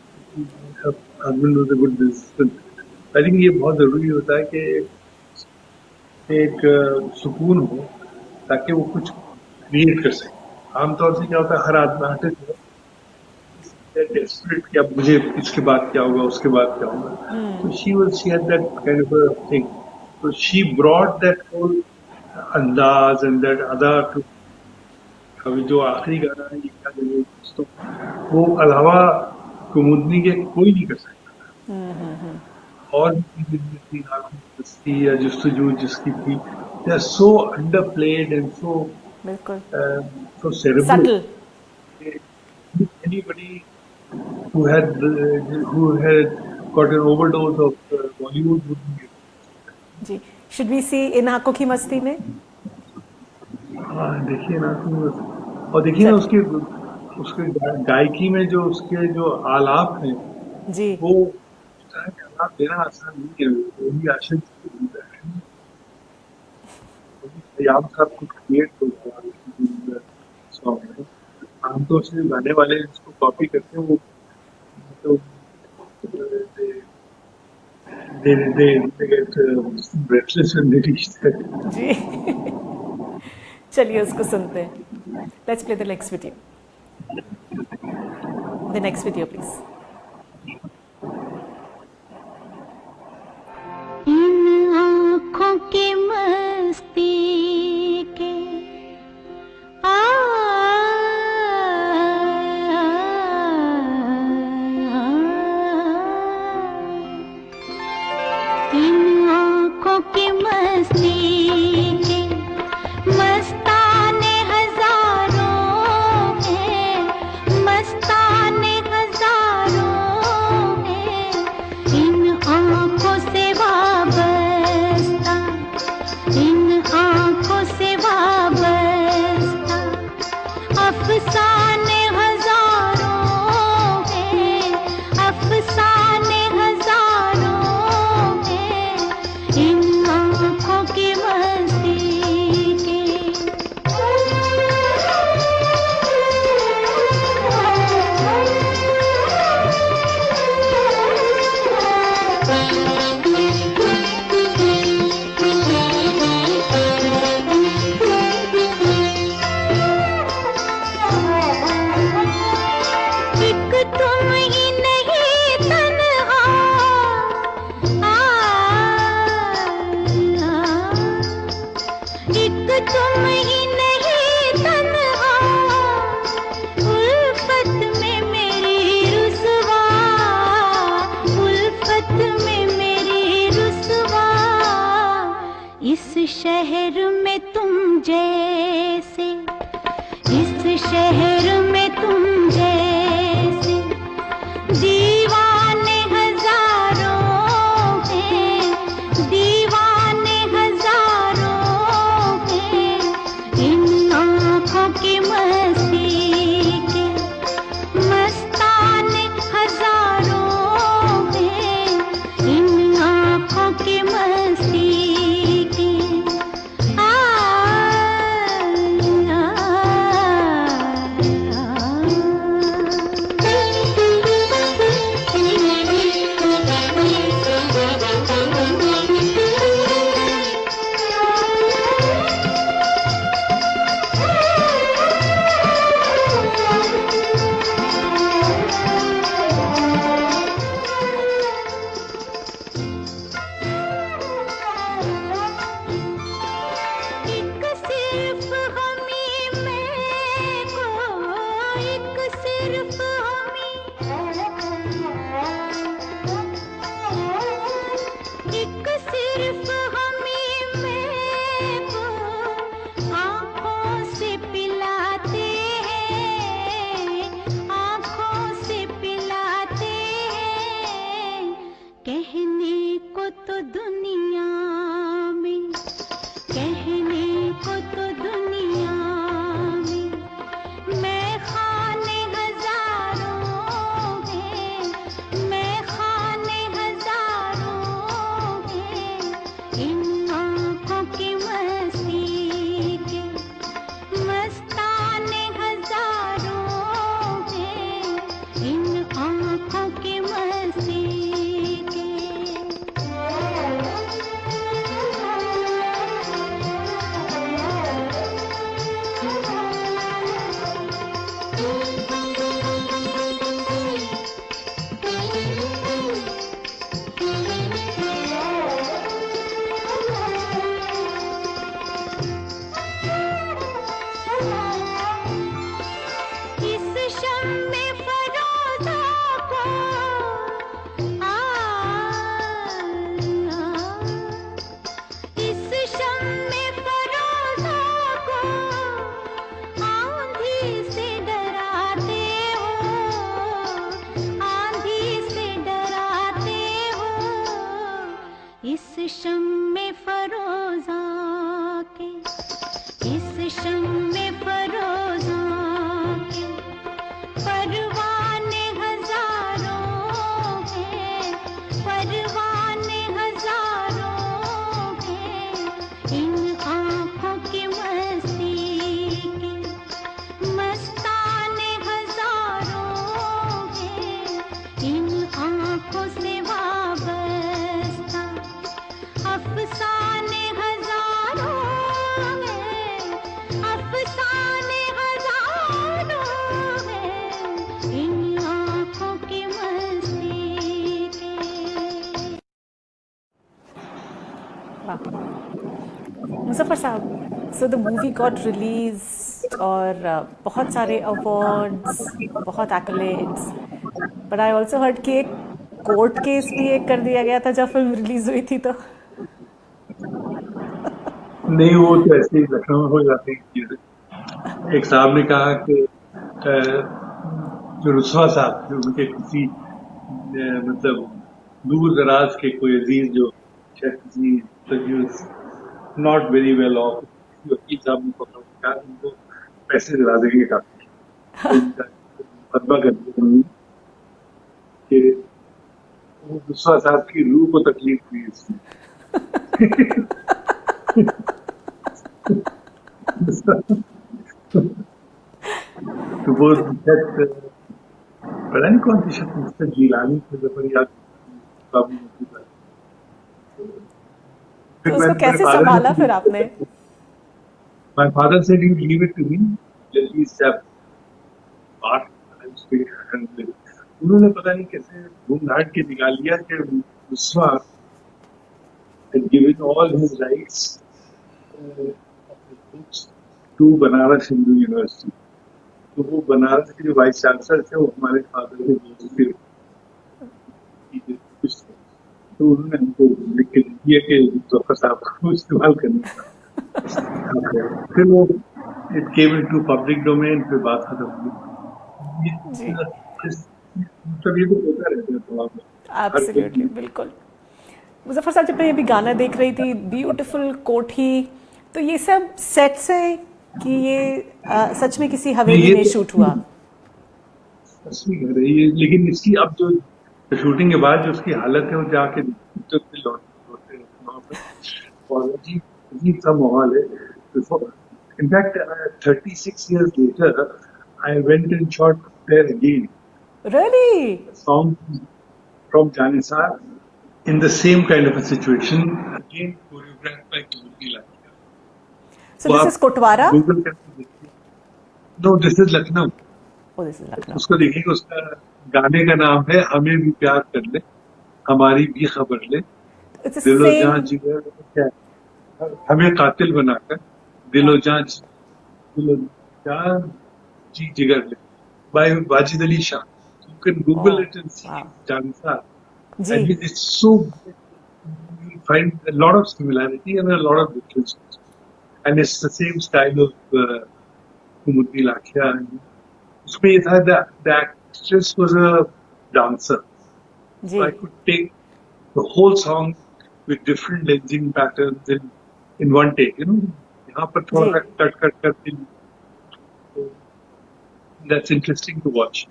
Her husband was a good businessman. I think ये बहुत जरूरी होता है कि एक सुकून हो, ताकि वो कुछ क्रिएट कर सके। आमतौर से क्या होता है, हर आदमी आर्टिस्ट डेस्परेट कि अब मुझे इसके बाद क्या होगा, उसके बाद क्या होगा। तो she had that kind of a thing. So she brought that whole अंदाज and that अदा to अभी जो आखिरी गाना है, ये क्या करें दोस्तों, वो अलावा कुमुदनी के कोई नहीं कर सकता। और भी थी आँखों की बस्ती या जुस्तजू जिसकी थी, they are so underplayed and so बिल्कुल. so cerebral. Subtle. Anybody who had got an overdose of Bollywood would be. Ji. Should we see इन आंखों की मस्ती में? हाँ, देखिए ना तुम, और देखिए ना उसके उसके गायकी में जो उसके जो आलाप हैं, जी. वो आलाप देना आसान नहीं है, वही आशिक याद साहब कुछ क्रिएट हो सॉन्ग में। आमतौर से गाने वाले इसको कॉपी करते हैं, वो तो they get breathless when they reach that. जी. चलिए उसको सुनते हैं. Let's play the next video. The next video, please. इन आँखों की मस्ती के इन आँखों की मस्ती के मस्ताने हजारों में, मस्ताने हजारों एक तुम ही नहीं तन्हा एक तुम ही नहीं तन्हा उल्फत में मेरी रुसवा उल्फत में मेरी रुसवा इस शहर में तुम जैसे इस शहर में तुम जैसे दीवाने हजारों हैं दीवाने हजारों हैं इन आँखों की मस्ती के मस्ताने हजारों हैं इन आँखों की मस्ती के एक सिर्फ हमी मैं को एक सिर्फ हमी एक सिर्फ हमी मैं को आँखों से पिलाते हैं आँखों से पिलाते हैं कहने को तो दुनिया में कहने को तो दुनिया में मैं खाने हजारों हैं मैं खाने हजारों हैं इन आँखों की मस्ती के मस्ताने हजारों हैं इन आँखों की मस्ती के इस शम्मे फरोज़ा को इस शम्मे फरोज़ा को आंधी से डराते हो आंधी से डराते हो इस शम्मे फरोज़ा के इस शम्मे फरोज़ा के परवाने हजारों हैं परवाने हजारों हैं इन आँखों की मस्ती के मस्ताने हजारों हैं इन आँखों से वाबस्ता अफसाने हजारों हैं अफसाने हजारों हैं इन आँखों की मस्ती के मुजफ्फर साहब, so the movie got released और बहुत सारे awards, बहुत accolades, but I also heard कि एक कोर्ट केस भी एक कर दिया गया था जब फिल्म रिलीज हुई थी तो नहीं, वो तो ऐसे ही लखनऊ में हो जाती है चीजें। एक साहब ने कहा कि जो रुस्वा साहब थे उनके किसी मतलब दूर दराज के कोई अजीज जो शायद किसी नॉट वेरी वेल ऑफ वकील साहब ने पकड़ा, कहा उनको पैसे दिला देंगे काफी मुकदमा कर देंगे कि वो रुस्वा साहब की रूह को तकलीफ हुई इसमें। तो वो पता नहीं कौन सी शख्स जिलानी थे, जफर याद बाबू तो उसको कैसे संभाला फिर आपने? My father said you leave it to me, जल्दी से आर्ट हैंडल। उन्होंने पता नहीं कैसे घूम घाट के निकाल लिया कि मुस्वा had given all his rights of his books to Banaras Hindu university. तो वो बनारस के जो वाइस चांसलर थे वो हमारे फादर के दोस्त थे। तो उन्होंने हमको लिख के दिया कि जफर साहब को इस्तेमाल करने का। फिर वो it came into public domain, फिर बात खत्म हुई। जी, मतलब ये तो होता रहता है थोड़ा बहुत हर एब्सोल्युटली, फिल्म में। बिल्कुल। मुजफ्फर साहब, जब मैं अभी गाना देख रही थी ब्यूटीफुल कोठी, तो ये सब सेट्स हैं कि ये सच में किसी हवेली ये में तो शूट हुआ? असली घर है ये, लेकिन इसकी अब जो शूटिंग के बाद जो उसकी हालत है, वो जाके लौटते हैं वहाँ पर, और अजीब अजीब सा माहौल है। In fact 36 years later I went and shot there again really? a song from Janisar in the same kind of a situation, again choreographed by Kumudni Lakhia. So this is Kotwara? Google करके देखिए। No, this is Lucknow. Oh, this is Lucknow. उसको देखिए, उसका गाने का नाम है हमें भी प्यार कर ले, हमारी भी खबर ले, इट्स दिलो सेम। जहां जिगर क्या है? हमें कातिल बनाकर दिलो जहां जी जिगर ले, by Wajid Ali Shah. You can Google it and see वाह, जानसार, जी, and it's so you find a lot of similarity and a lot of differences, and it's the same style of Kumudni Lakhia. उसमें ये था the actress was a dancer, ji, so I could take the whole song with different lensing patterns in one take, यहाँ पर थोड़ा जी। सा cut that's interesting to watch.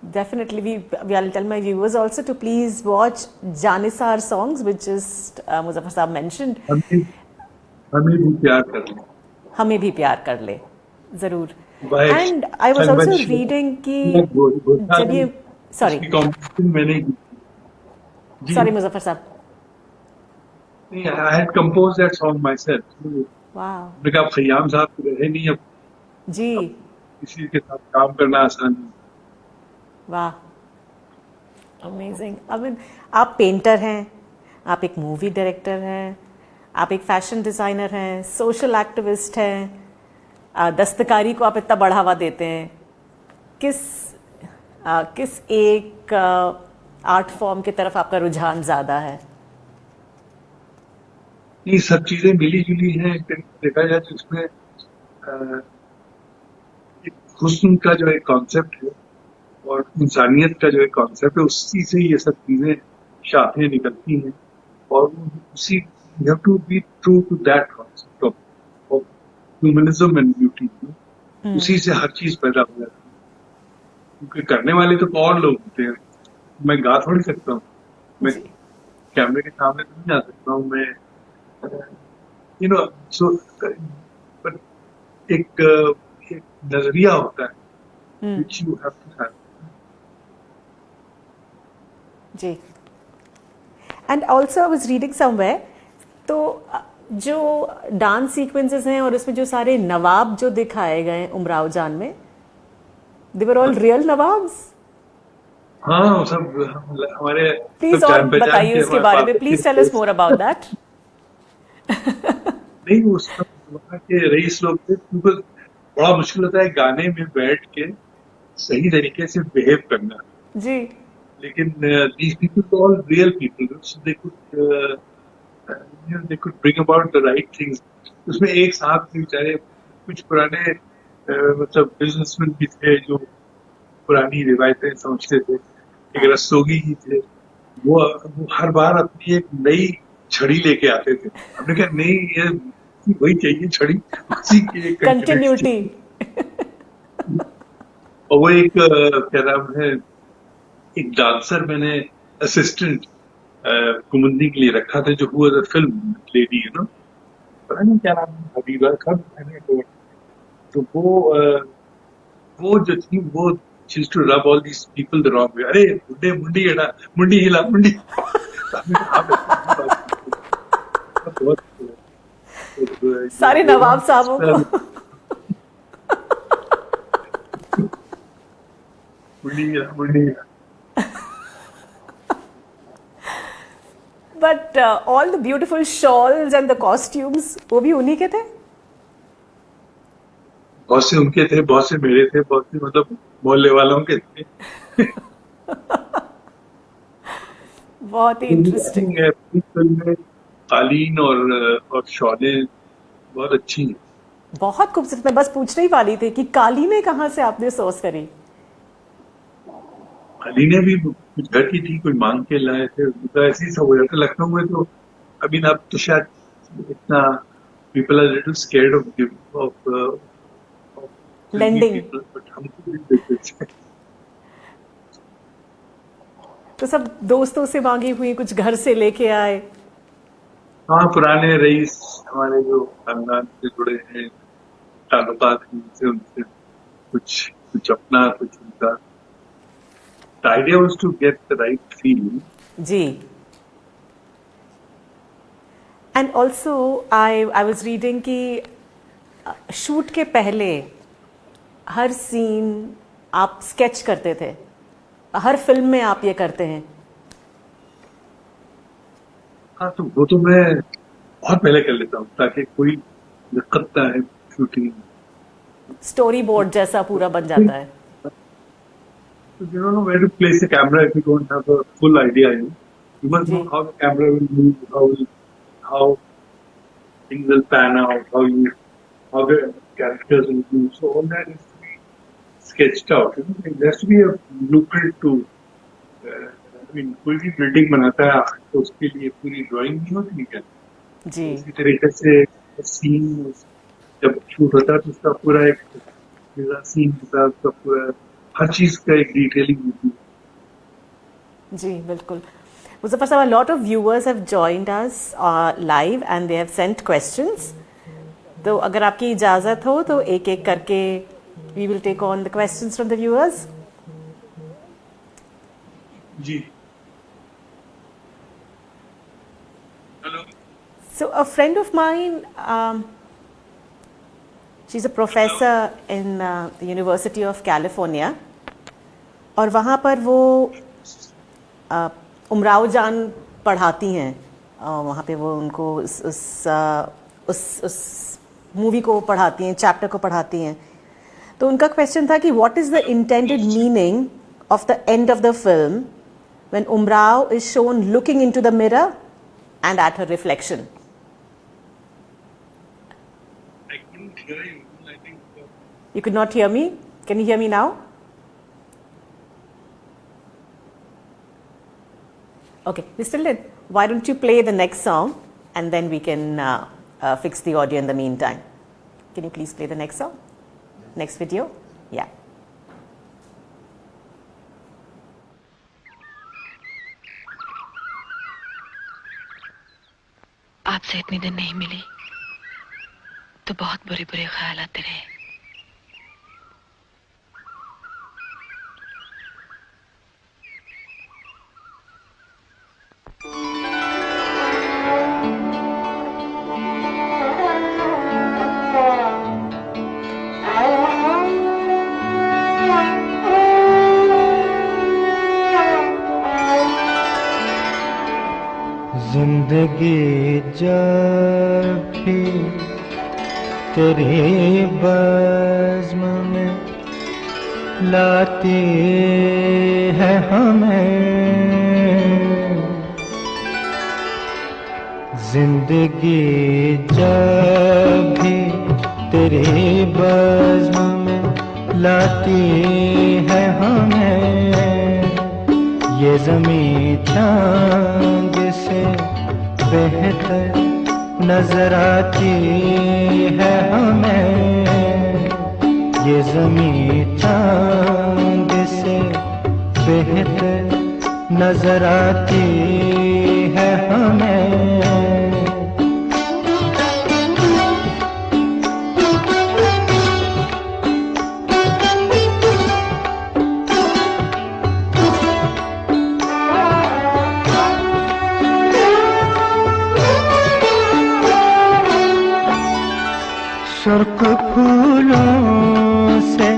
Definitely, I'll tell my viewers also to please watch Janisar songs, which is Muzaffar Saab mentioned. हमें भी प्यार कर ले, हमें भी प्यार कर ले, जरूर। By And I was also Salman Shah. reading कि घोषाल जब ये, सॉरी की कॉम्पिटिशन मैंने की थी। जी, सॉरी मुजफ्फर साहब, नहीं, I had composed that song myself. वाह, मैंने कहा खयाम साहब तो रहे नहीं, अब जी, किसी के साथ काम करना आसान नहीं। वाह, अमेजिंग। आई मीन, आप पेंटर हैं, आप एक मूवी डायरेक्टर हैं, आप एक फैशन डिज़ाइनर हैं, सोशल एक्टिविस्ट हैं, दस्तकारी को आप इतना बढ़ावा देते हैं। किस एक आर्ट फॉर्म की तरफ आपका रुझान ज़्यादा है? ये सब चीजें मिली जुली हैं, देखा जाए तो इसमें एक हुस्न का जो एक कॉन्सेप्ट है और इंसानियत का जो एक कॉन्सेप्ट है, उसी से ये सब चीजें शाखें निकलती हैं, और उसी you have to be true to that concept of humanism and beauty. उसी से हर चीज पैदा हो जाती है, क्योंकि करने वाले तो और लोग होते हैं। मैं गा थोड़ी सकता हूँ, मैं कैमरे के सामने तो नहीं जा सकता हूँ मैं, सो बट एक नजरिया होता है which you have to have. जी। And also I was reading somewhere, तो जो डांस सीक्वेंसेस हैं और उसमें जो सारे नवाब जो दिखाए गए उमराव जान में, दे वर ऑल रियल नवाब्स? हाँ, वो सब हमारे प्लीज सब और जान पहचान बताइए के उसके हमारे बारे में, पास please tell us more about that. नहीं, वो सब वहाँ के रईस लोग थे, क्योंकि बड़ा मुश्किल होता है गाने में बैठ के सही तरीके से बिहेव करना, जी, लेकिन these people were all real people, so they could bring about the right things. उसमें एक साहब थे बेचारे, कुछ पुराने मतलब बिजनेसमैन भी थे जो पुरानी रिवायतें समझते थे। एक रस्तोगी ही थे, वो हर बार अपनी एक नई छड़ी लेके आते थे। हमने कहा नहीं, ये वही चाहिए छड़ी, उसी की एक कंटिन्यूटी। और वो एक क्या नाम है, एक डांसर मैंने असिस्टेंट कुमुदनी के लिए रखा था, जो हुआ था फिल्म लेडी, पता नहीं क्या नाम है, हबीबा खान, तो वो जो थी, वो she used to rub all these people the wrong way. अरे बुड्ढे मुंडी हिला मुंडी। बहुत सारे नवाब साहबों को। मुड़ीरा but all the beautiful shawls and the costumes वो भी उन्हीं के थे। बहुत से उनके थे, बहुत से मेरे थे, बहुत से मतलब मोहल्ले वालों के थे। बहुत ही इंटरेस्टिंग। पूरी फिल्म में कालीन और शॉलें बहुत अच्छी हैं। बहुत खूबसूरत। मैं बस पूछने ही वाली थी कि कालीने कहाँ से आपने सोर्स करी। कालीने भी कुछ घर की थी, कोई मांग के लाए थे, उनका ऐसे ही सब हो जाता। लखनऊ में तो अभी ना, अब तो शायद इतना people are little scared of Lending। But हमको भी देते थे। तो सब दोस्तों से मांगी हुई, कुछ घर से लेके आए। हाँ, पुराने रईस हमारे जो खानदान से जुड़े हैं, ताल्लुकात हैं उनसे उनसे कुछ कुछ अपना, कुछ उनका। The idea was to get the right feel. जी। And also I was reading कि शूट के पहले हर सीन आप स्केच करते थे। हर फिल्म में आप ये करते हैं। हाँ, तो वो तो मैं बहुत पहले कर लेता हूँ ताकि कोई दिक्कत ना है शूटिंग में। स्टोरी बोर्ड जैसा पूरा बन जाता है। So you don't know where to place the camera if you don't have a full idea. You must know how the camera will move, how things will pan out, how the characters will move. So all that is to be sketched out. There has to be a blueprint to. कोई भी बिल्डिंग बनाता है तो उसके लिए पूरी ड्राइंग नहीं होती क्या? जी। इसी तरीके से सीन जब शूट होता है तो उसका पूरा एक सीन के साथ उसका पूरा हर चीज का एक डिटेलिंग होती है। जी बिल्कुल। Muzaffar sahab, a lot of viewers have joined us live and they have sent questions. तो अगर आपकी इजाज़त हो तो एक एक करके we will take on the questions from the viewers. जी। Hello. So a friend of mine, she's a professor in the University of California. और वहाँ पर वो उमराव जान पढ़ाती हैं। वहाँ पे वो उनको उस मूवी को पढ़ाती हैं, चैप्टर को पढ़ाती हैं। तो उनका क्वेश्चन था कि what is the intended meaning of the end of the film when Umrao is shown looking into the mirror and at her reflection. I couldn't hear you. I think. You could not hear me? Can you hear me now? Okay, Mr. Lin, why don't you play the next song and then we can fix the audio in the meantime. Can you please play the next song? Next video? Yeah. आपसे इतने दिन नहीं मिली तो बहुत बुरे बुरे ख्याल आते रहे। जिंदगी जब भी तेरी बज़्म में लाती है हमें, जिंदगी जब भी तेरी बज़्म में लाती है हमें, ये ज़मीं चांद से बेहतर नजर आती है हमें, ये ज़मीं चांद से बेहतर नजर आती है हमें। सुर्ख फूलों से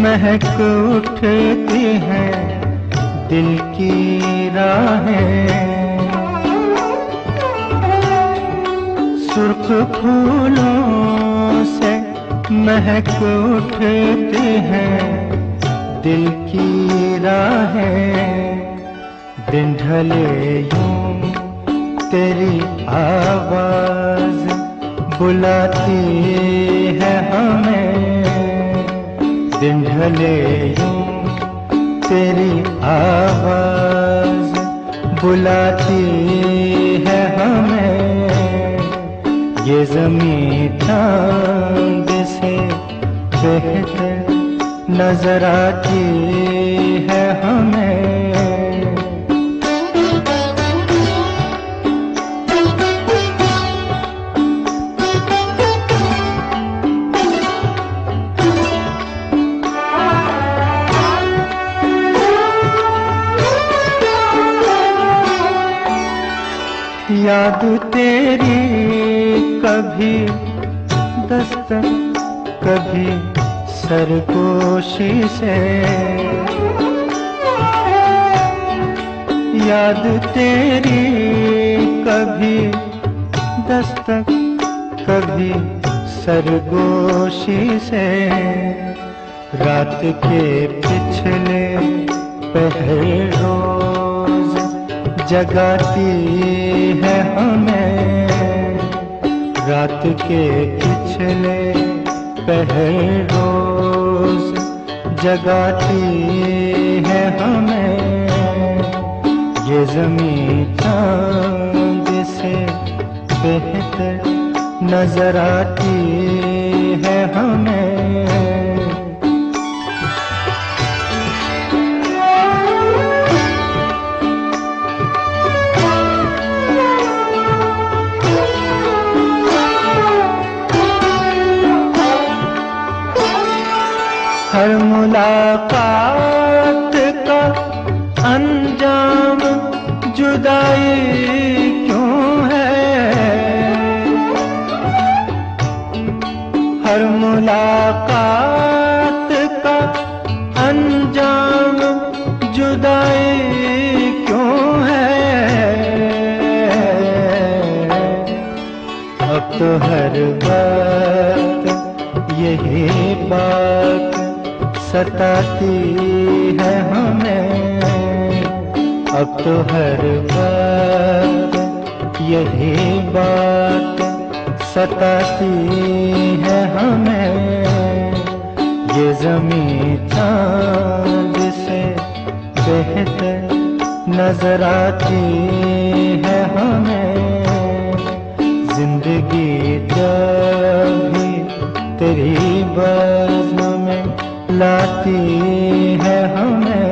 महक उठती हैं दिल की राहें। सुर्ख फूलों से महक उठती हैं दिल की राहें। दिन ढले यूं तेरी आवाज बुलाती है हमें। दिन ढले यूं तेरी आवाज बुलाती है हमें। ये ज़मीं चांद से बेहतर नजर आती है हमें। याद तेरी कभी दस्तक कभी सरगोशी से। याद तेरी कभी दस्तक कभी सरगोशी से। रात के पिछले पहर रोज जगाती है हमें। रात के पिछले पहर रोज जगाती है हमें। ये ज़मीं चांद से बेहतर नजर आती है हमें। हर मुलाकात का अंजाम जुदाई क्यों है। हर मुलाकात का अंजाम जुदाई क्यों है। अब तो हर वक्त यही बात सताती है हमें। अब तो हर वक्त यही बात सताती है हमें। ये ज़मीं चांद से बेहतर नजर आती है हमें। जिंदगी जब भी तेरी बज़्म में लाती है हमें।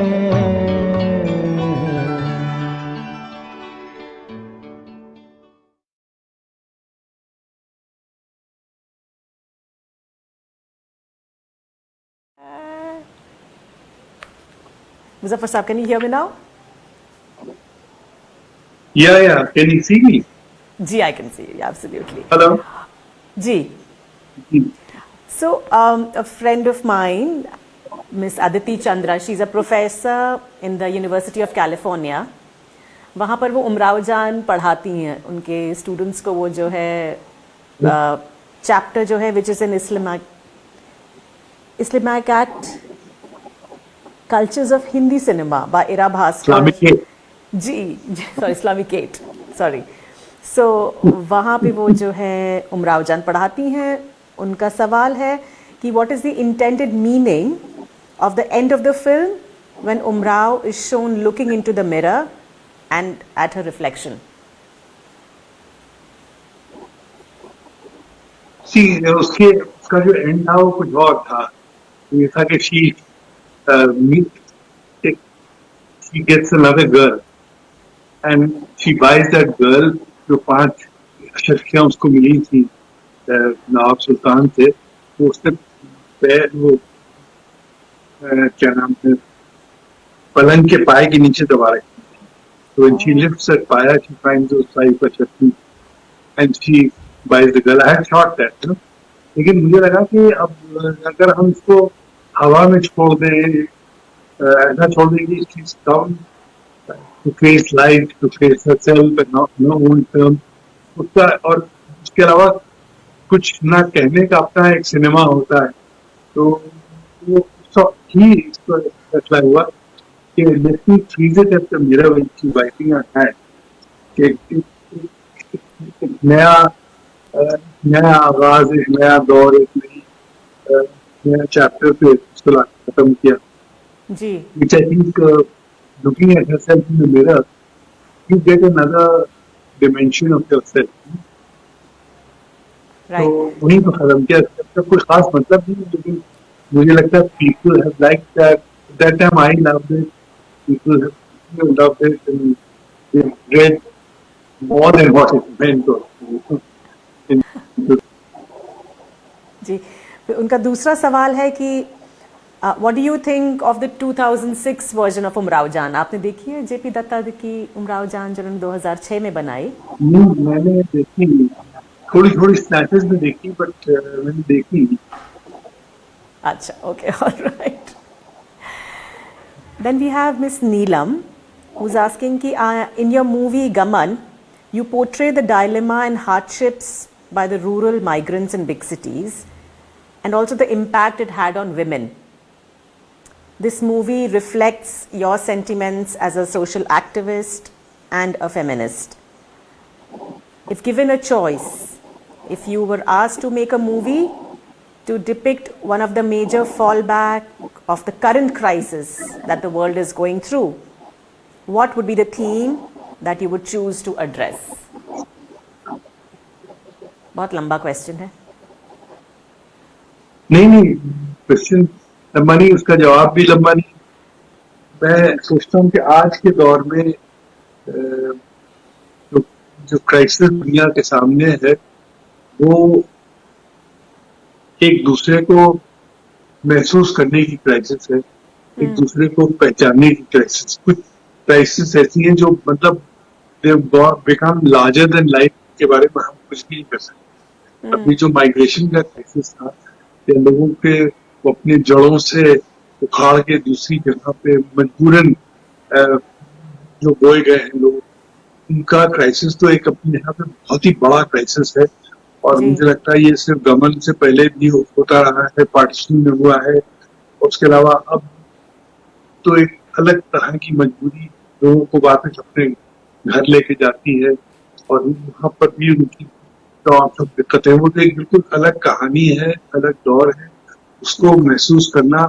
Muzaffar Saab, can you hear me now? Yeah. Can you see me? Ji, I can see you, absolutely. Hello. Ji. Hmm. So, a friend of mine, Miss Aditi Chandra, she's a professor in the University of California. वहाँ पर वो उमराव जान पढ़ाती हैं उनके स्टूडेंट्स को। वो जो है चैप्टर जो है which is in Islamic cultures of Hindi cinema by Ira Bhaskar ji, sorry Islamicate, sorry. So वहाँ पे वो जो है उमराव जान पढ़ाती हैं। उनका सवाल है कि what is the intended meaning of the end of the film when Umrao is shown looking into the mirror and at her reflection. उसका जो एंड था वो कुछ और था। ये था कि she gets another girl and she buys that girl जो 5 अशरफियाँ उसको मिली थी नवाब सुल्तान से। वो उसने वो क्या नाम है पलंग के पाए के नीचे दबा रखी थी। So when she lifts that paya, she finds those 5 ashrafi and she buys the girl. I had shot that, लेकिन मुझे लगा कि अब अगर हम इसको हवा में छोड़ दें, ऐसा छोड़ दें कि she come to face life, to face herself and not no own film, उसका और उसके अलावा कुछ ना कहने का अपना एक सिनेमा होता है, तो वो सब ही इसको फैसला हुआ कि let me freeze it at the mirror when she wiping her hand, कि एक नया नया आगाज, एक नया दौर, एक नई नया चैप्टर पे उसको खत्म किया. जी Which I think, looking at herself in the mirror, you get another dimension of yourself. तो राइट वहीं तो खत्म किया. इसका कोई खास मतलब नहीं है, लेकिन मुझे लगता है people have liked that. That time I loved it. People have loved it and they read more than what it meant. जी. फिर उनका दूसरा सवाल है कि what do you think of the 2006 version of Umrao जान? आपने देखी है जेपी दत्ता की उमराव जान जो उन्होंने 2006 में बनाई? मैंने देखी, थोड़ी थोड़ी स्नैचेस में देखी, बट मैंने देखी नहीं. अच्छा, okay, all right. Then we have Miss Neelam, who's asking ki, in your movie Gaman, you portray the dilemma and hardships by the rural migrants in big cities, and also the impact it had on women. This movie reflects your sentiments as a social activist and a feminist. If given a choice, if you were asked to make a movie to depict one of the major fallback of the current crisis that the world is going through, what would be the theme that you would choose to address? बहुत लंबा क्वेश्चन है. नहीं, क्वेश्चन लंबा नहीं, उसका जवाब भी लंबा नहीं. मैं सोचता हूँ कि आज के दौर में जो क्राइसिस दुनिया के सामने है, वो एक दूसरे को महसूस करने की क्राइसिस है, एक दूसरे को पहचानने की क्राइसिस. कुछ क्राइसिस ऐसी हैं जो मतलब बिकम लार्जर देन लाइफ, के बारे में हम कुछ नहीं कर सकते. अभी जो माइग्रेशन का क्राइसिस था, या लोगों के अपनी जड़ों से उखाड़ के दूसरी जगह पे मजबूरन जो बोए गए हैं लोग, उनका क्राइसिस तो एक अपनी यहाँ पे बहुत ही बड़ा क्राइसिस है. और मुझे लगता है ये सिर्फ गमन से पहले भी होता रहा है, पार्टीशन में हुआ है. उसके अलावा अब तो एक अलग तरह की मजबूरी लोगों को वापस अपने घर लेके जाती है, और वहाँ पर भी उनकी तो सब दिक्कतें. वो तो एक बिल्कुल अलग कहानी है, अलग दौर है. उसको महसूस करना,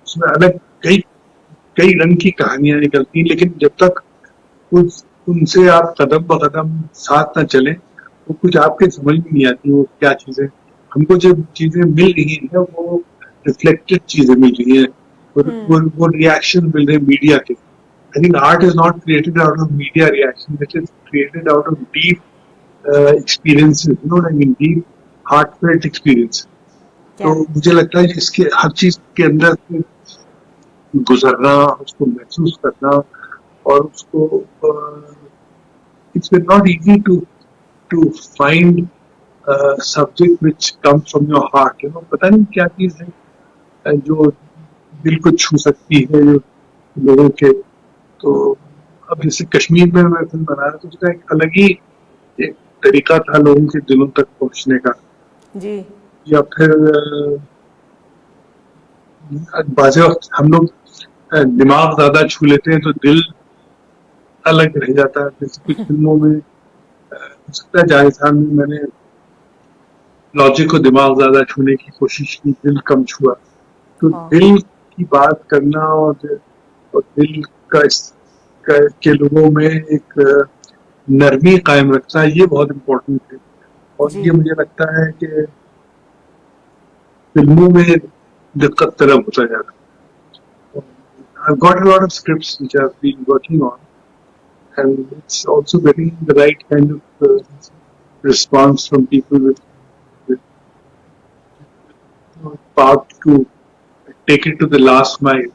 उसमें अलग कई रंग की कहानियां निकलती हैं. लेकिन जब तक उनसे आप कदम ब कदम साथ न चलें, वो कुछ आपके समझ में नहीं आती वो क्या चीजें. हमको जो चीजें मिल रही हैं वो रिफ्लेक्टेड चीजें मिल रही हैं, वो रिएक्शन मिल रहे हैं मीडिया के. I think art is not created out of media reaction, it is created out of deep experiences, you know what I mean, deep heartfelt experience. तो मुझे लगता है कि इसके हर चीज के अंदर गुजरना, उसको महसूस करना, और उसको it's not easy to find a subject which comes from your heart, you know. पता नहीं क्या चीज है जो दिल को छू सकती है लोगों के. तो अब जैसे कश्मीर में मैं फिल्म बना रहा था, तो उसका एक अलग ही एक तरीका था लोगों के दिलों तक पहुंचने का. जी. या फिर बाज़ वक्त हम लोग दिमाग ज्यादा छू लेते हैं तो दिल अलग रह जाता है. जैसे कुछ फिल्मों में हो सकता है जाहिसान में मैंने लॉजिक को दिमाग ज्यादा छूने की कोशिश की, दिल कम छुआ. तो दिल की बात करना और दिल के लोगों में एक नरमी कायम रखना, ये बहुत इम्पोर्टेंट है. और ये मुझे लगता है कि फिल्मों में दिक्कत तरफ होता जा रहा है. I've got a lot of scripts which I've been working on, and it's also getting the right kind of response from people with path to take it to the last mile.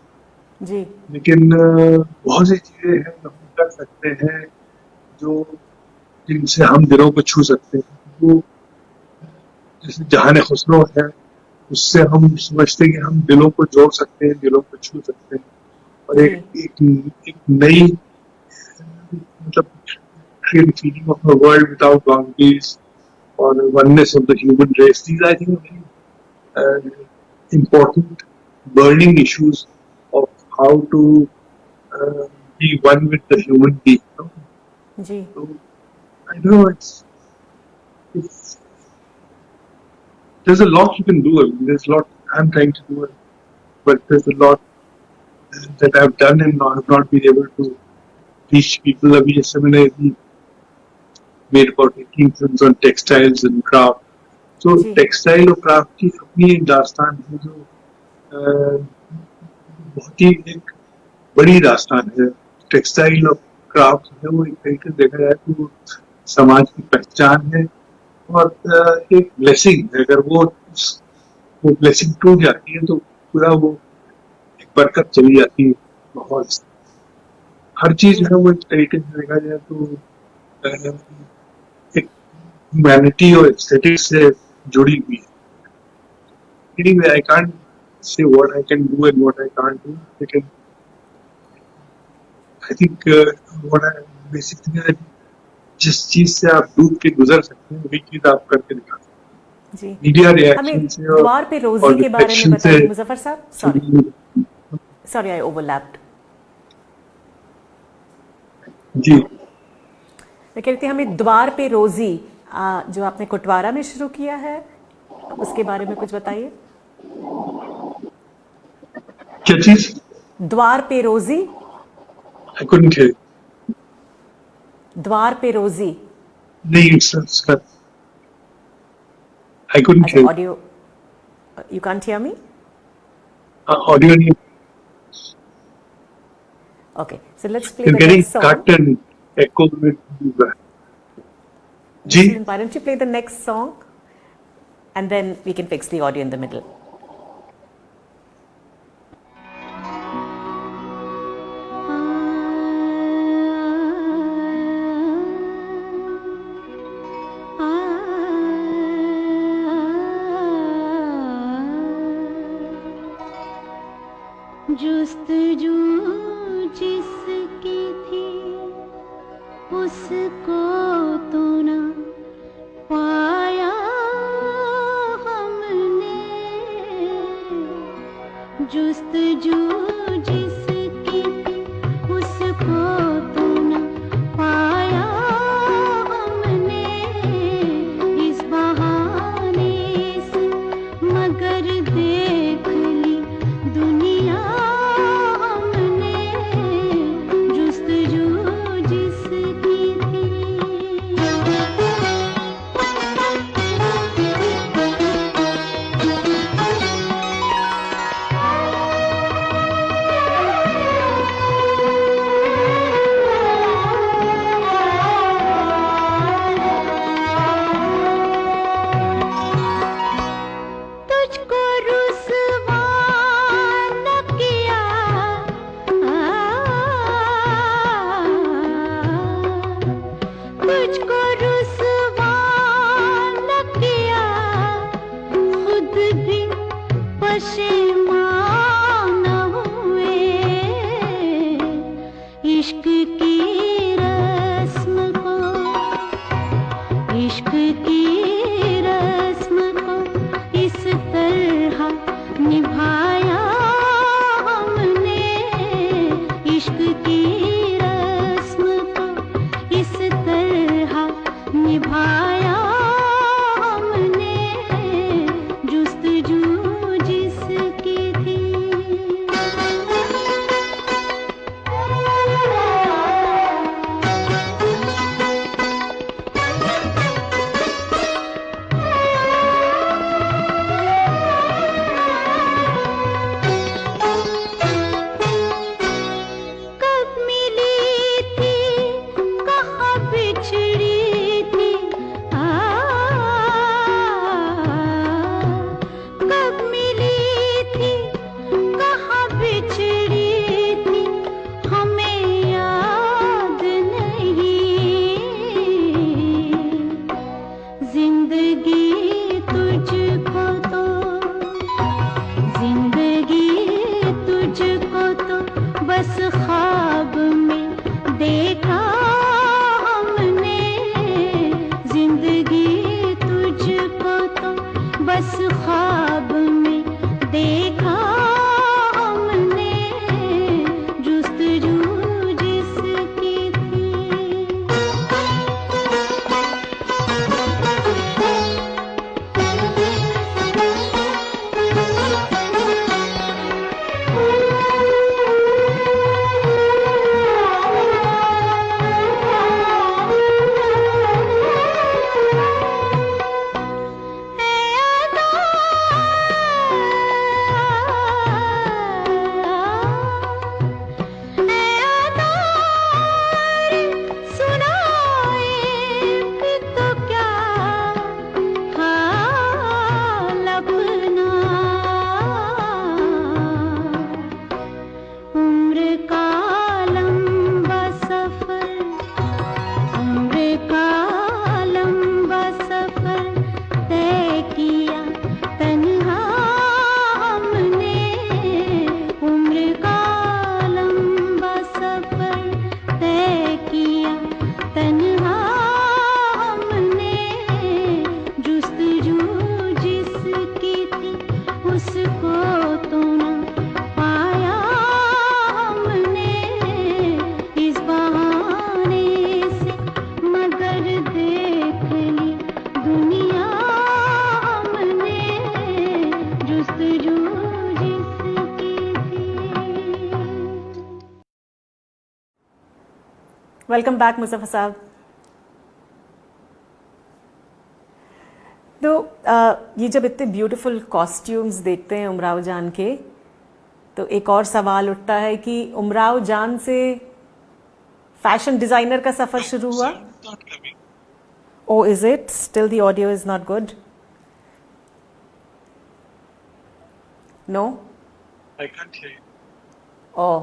जी. लेकिन बहुत सी चीजें हैं जो हम कर सकते हैं, जो जिनसे हम दिलों को छू सकते हैं. वो जैसे जहान खुसरो है, उससे हम समझते हैं कि हम दिलों को जोड़ सकते हैं, दिलों को छू सकते हैं, और एक नई मतलब create a feeling of a world without boundaries or oneness of the human race. These, I think, are very important burning issues of how to be one with the human being. You know? Ji So, I don't know, it's there's a lot you can do. I mean, there's a lot I'm trying to do, but there's a lot that I've done and I've not been able to reach people. अभी जैसे मैंने अभी made about 18 films on textiles and craft. So ji. textile और craft की अपनी एक दास्तान है जो बहुत ही एक बड़ी दास्तान है. टेक्सटाइल और क्राफ्ट है वो एक तरीके से देखा जाए तो वो समाज की पहचान है और एक ब्लेसिंग है. अगर वो ब्लेसिंग टूट जाती है तो पूरा वो एक बरकत चली जाती है माहौल से. हर चीज जो है वो एक तरीके से देखा जाए तो एक ह्यूमैनिटी और एस्थेटिक्स से जुड़ी हुई है. Anyway, I can't say what I can do and what I can't do. I think what I basically है जिस चीज से आप डूब के गुजर सकते हैं वही चीज आप करके दिखा सकते हैं. जी मीडिया हमें रिएक्शन से द्वार पे रोजी के बारे में reflection बताइए से मुजफ्फर साहब. Sorry I overlapped. जी मैं कहती हमें द्वार पे रोजी जो आपने कोटवारा में शुरू किया है उसके बारे में कुछ बताइए. क्या चीज द्वार पे रोजी. I couldn't hear. द्वार पे रोजी. नहीं सर I couldn't अच्छा hear. Audio you can't hear me. Audio नहीं. Okay, so let's play You're the getting next song. cut and echo with that. जी Why don't you play the next song and then we can fix the audio in the middle. जुस्तजू जिसकी थी उसको तो ना पाया हमने. जुस्तजू जिसकी थी उसको तो ना पाया हमने. इस बहाने से मगर देख ली दुनिया हमने. जुस्तजू जिसकी थी. तुझको रुसवा न किया तुझको रुसवा न किया खुद भी पशेमान हुए. इश्क की रस्म को इश्क की रस्म को इस तरह निभाया हमने. इश्क की रस्म को इस तरह निभाया हमने. जुस्तजू जिसकी थी. कब मिली थी कहाँ बिछड़ी थी वेलकम बैक मुजफ्फर साहब। तो ये जब इतने ब्यूटीफुल कॉस्ट्यूम्स देखते हैं उमराव जान के, तो एक और सवाल उठता है कि उमराव जान से फैशन डिजाइनर का सफर शुरू हुआ। Oh is it still the audio is not good? No, I can't hear you. Oh.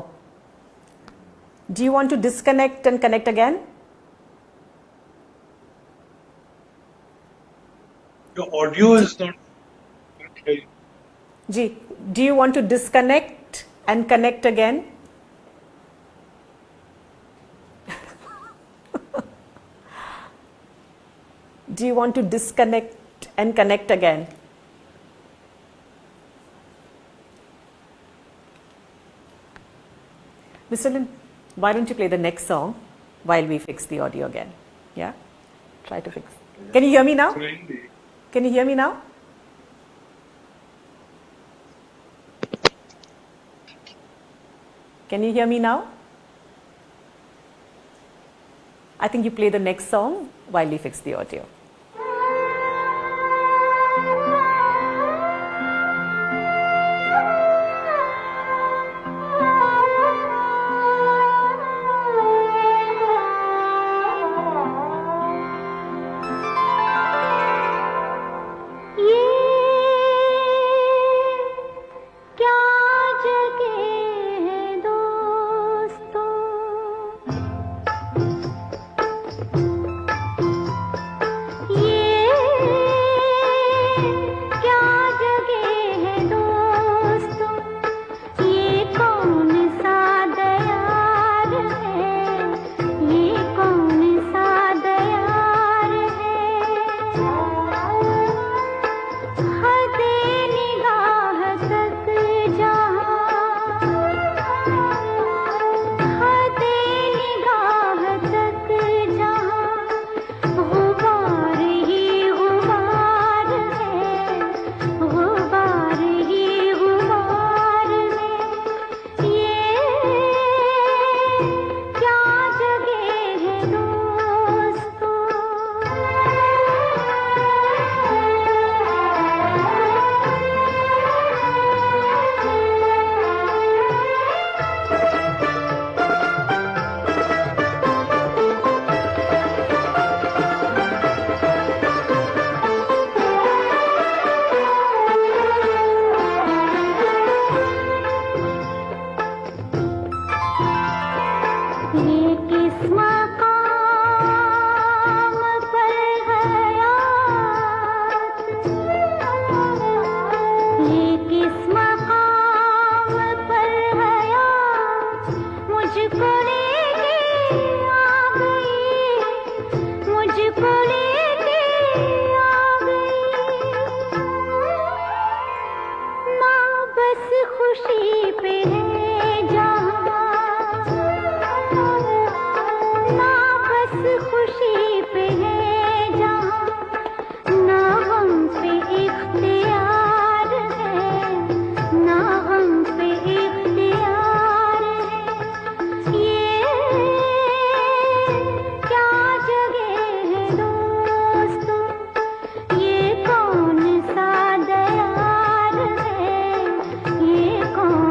Do you want to disconnect and connect again? Your audio is not. I can't hear you. Ji, do you want to disconnect and connect again? Do you want to disconnect and connect again? Mr. Lin, why don't you play the next song while we fix the audio again? Yeah? Try to fix. Can you hear me now? Really? Can you hear me now? Can you hear me now? I think you play the next song while we fix the audio. ये कौन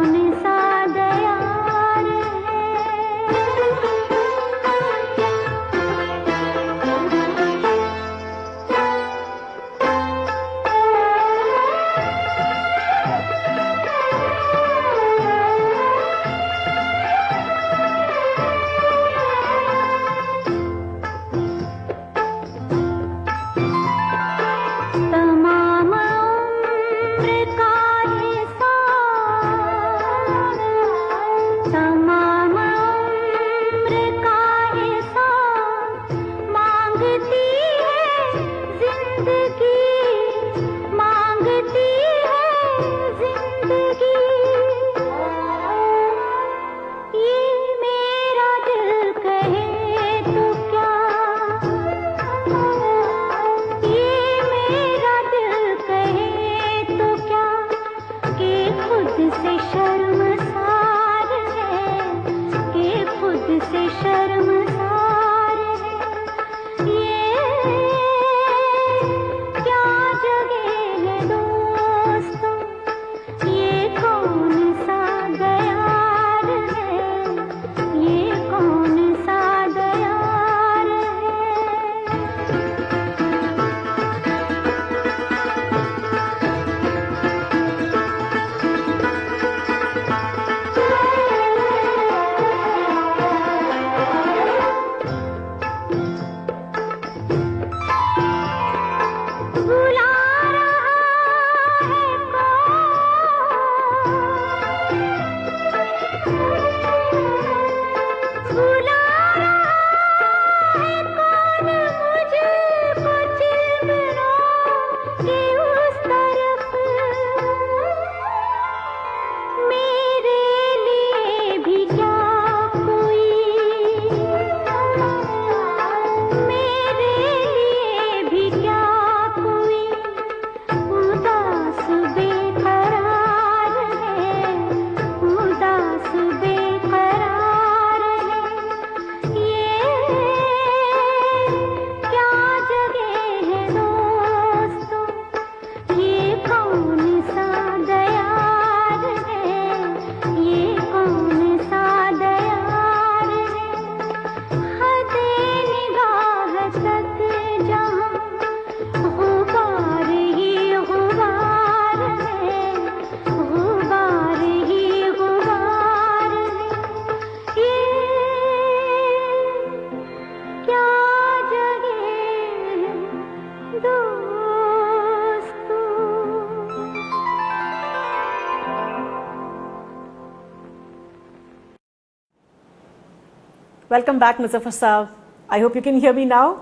Welcome back, Muzaffar Saab. I hope you can hear me now.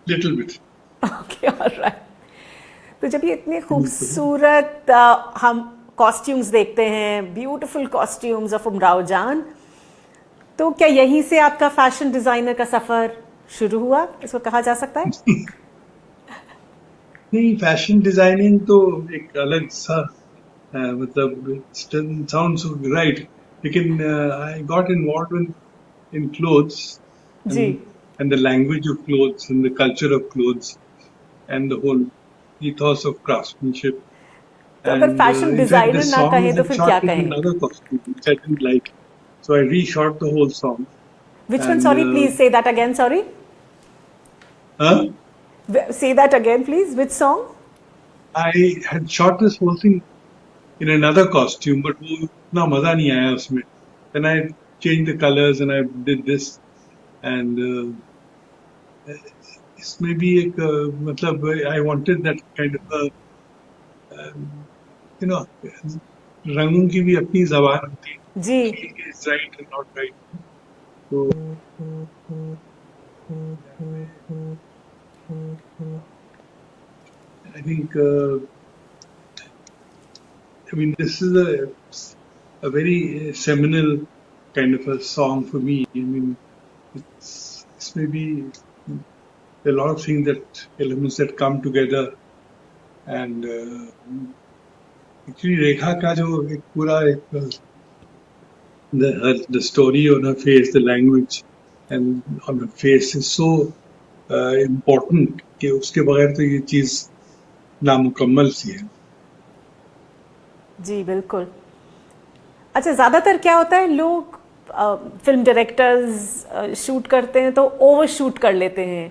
Little bit. Okay, all right. तो जब ये इतने खूबसूरत हम कॉस्ट्यूम्स देखते हैं, beautiful costumes of Umrao Jaan, तो क्या यहीं से आपका फैशन डिजाइनर का सफर शुरू हुआ, इसको कहा जा सकता है? नहीं, फैशन डिजाइनिंग तो एक अलग सा मतलब साउंड्स राइट, लेकिन I got involved in clothes जी. and the language of clothes and the culture of clothes and the whole ethos of craftsmanship. तो अगर फैशन डिजाइनर ना कहे तो फिर क्या कहें? Another costume which I didn't like, so I reshot the whole song. Which one? Sorry, please say that again. Sorry. Huh? Say that again, please. Which song? I had shot this whole thing in another costume, but वो इतना मजा नहीं आया उसमें. Then I changed the colors and I did this, and इसमें भी एक मतलब I wanted that kind of a you know, रंगों की भी अपनी जबान होती है. जी. It's right and not right. So I think I mean this is a very seminal kind of a song for me. I mean it's maybe a lot of things that elements that come together, and actually Rekha का जो एक पूरा एक the story on her face, the language and on her face is so important कि उसके बगैर तो ये चीज नामुकम्मल सी है. जी बिल्कुल. अच्छा, ज्यादातर क्या होता है, लोग फिल्म डायरेक्टर्स शूट करते हैं तो ओवर शूट कर लेते हैं,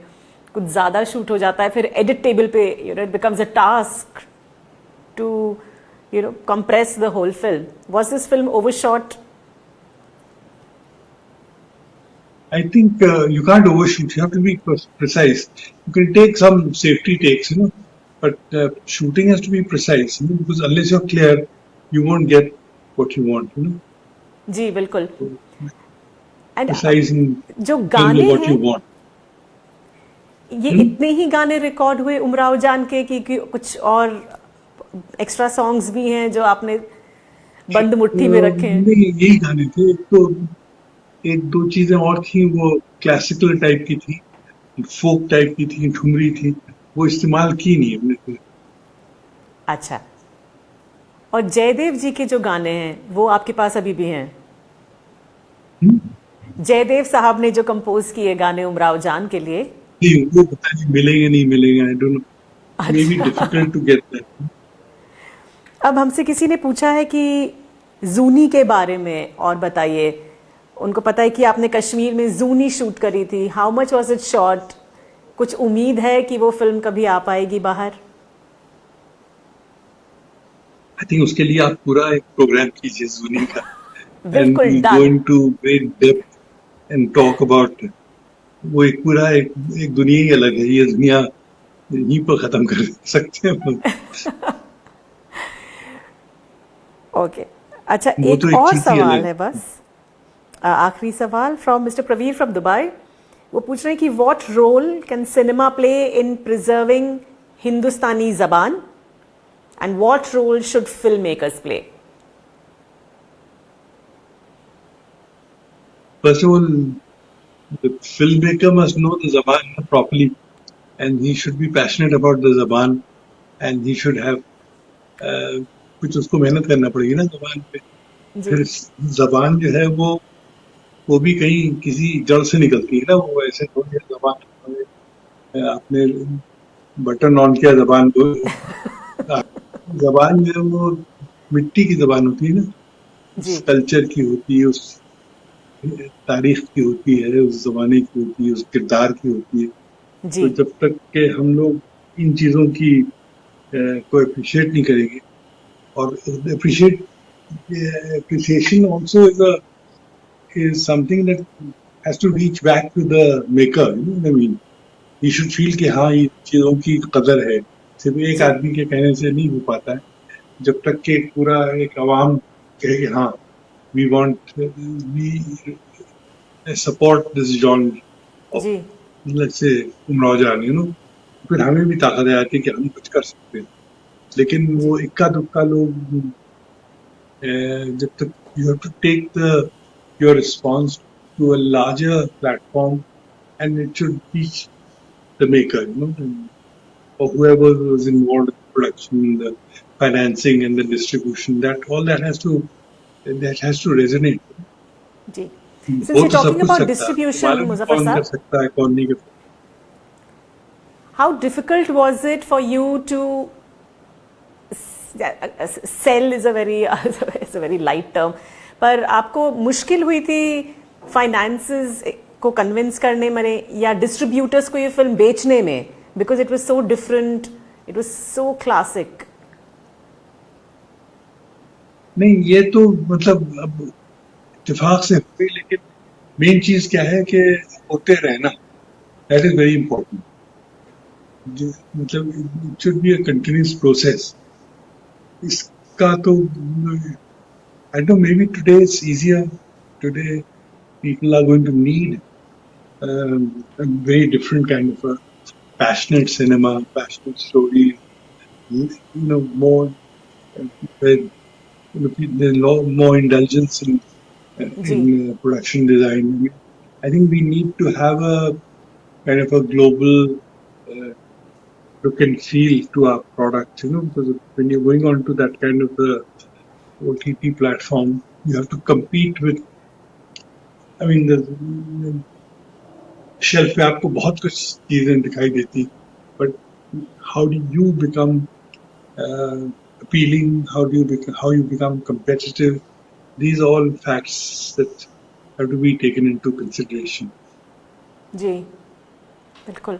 कुछ ज्यादा शूट हो जाता है, फिर एडिट टेबल पे it becomes a task to compress the whole film. Was this film overshot? I think you can't overshoot. You have to be precise. You can take some safety takes, but shooting has to be precise, because unless you're clear, you won't get what you want, जी बिल्कुल. And precise in जो गाने what हैं, you want. ये इतने ही गाने रिकॉर्ड हुए उमराव जान के कि कुछ और एक्स्ट्रा सॉन्ग्स भी हैं जो आपने बंद मुट्ठी में रखे हैं? नहीं, यही गाने थे. तो एक दो चीजें और थी, वो क्लासिकल टाइप की थी, फोक टाइप की थी, ठुमरी थी, वो इस्तेमाल की नहीं हमने. अच्छा. और जयदेव जी के जो गाने हैं वो आपके पास अभी भी हैं? जयदेव साहब ने जो कंपोज किए गाने उमराव जान के लिए? नहीं, वो पता नहीं मिलेंगे नहीं मिलेंगे. I don't know. May be difficult to get that. अब हमसे किसी ने पूछा है कि जूनी के बारे में और बताइए. उनको पता है कि आपने कश्मीर में जूनी शूट करी थी. How much was it shot? कुछ उम्मीद है कि वो फिल्म कभी आ पाएगी बाहर? आई थिंक उसके लिए आप पूरा एक प्रोग्राम कीजिए जूनी का. बिल्कुल. And go into great depth and talk about वो एक पूरा एक दुनिया ही अलग है. ये दुनिया यहीं पर खत्म कर सकते हैं. ओके. अच्छा, वो एक तो एक और चीज ही सवाल अलग. है बस, आखिरी सवाल from mister Pravir from Dubai. वो पूछ रहे हैं कि what role can cinema play in preserving Hindustani जबान and what role should film makers play? First of all, the filmmaker must know the Zaban properly, and he should be passionate about the Zaban, and he should have कुछ उसको मेहनत करना पड़ेगी ना जबान पे. फिर जबान जो है वो भी कहीं किसी जड़ से निकलती है ना. वो ऐसे थोड़ी जबान आपने बटन ऑन किया जबान को. जबान जो है वो मिट्टी की जबान होती है ना, उस कल्चर की होती है, उस तारीख की होती है, उस जमाने की होती है, उस किरदार की होती है. तो जब तक के हम लोग इन चीजों की को अप्रिशिएट नहीं करेंगे, और appreciation also is something that has to reach back to the maker. You know what I mean? He should feel कि हाँ ये चीजों की कदर है. सिर्फ एक आदमी के कहने से नहीं हो पाता है. जब तक के पूरा एक आवाम कहे कि हाँ we support this genre of, ji let's say, Umrao जान, फिर हमें भी ताकत आती है कि हम कुछ कर सकते हैं. लेकिन वो इक्का दुक्का लोग, जब तक you have to take your response to a larger platform, and it should reach the maker, or whoever was involved in the production, the financing and the distribution. That has to resonate. जी. हो Since you're तो सब talking कुछ about सकता है, distribution, मालूम Muzaffar कौन कर साहब, सकता है कौन नहीं कर सकता. how difficult was it for you to sell is a very it's a very light term, पर आपको मुश्किल हुई थी फाइनेंसेस को कन्विंस करने में या डिस्ट्रीब्यूटर्स को ये फिल्म बेचने में, because it was so different, it was so classic? नहीं, ये तो मतलब अब इत्तेफाक से हुई, लेकिन मेन चीज क्या है कि होते रहना, दैट इज वेरी इंपॉर्टेंट. मतलब it should be a continuous process. इसका तो I don't know, maybe today it's easier. Today people are going to need a very different kind of a passionate cinema, passionate story, more, there's more indulgence in production design. I mean, I think we need to have a kind of a global look and feel to our product, because when you're going on to that kind of a OTT platform, you have to compete with, I mean, the shelf पे आपको बहुत कुछ चीजें दिखाई देती, but how do you become appealing? How you become competitive? These are all facts that have to be taken into consideration. जी बिल्कुल.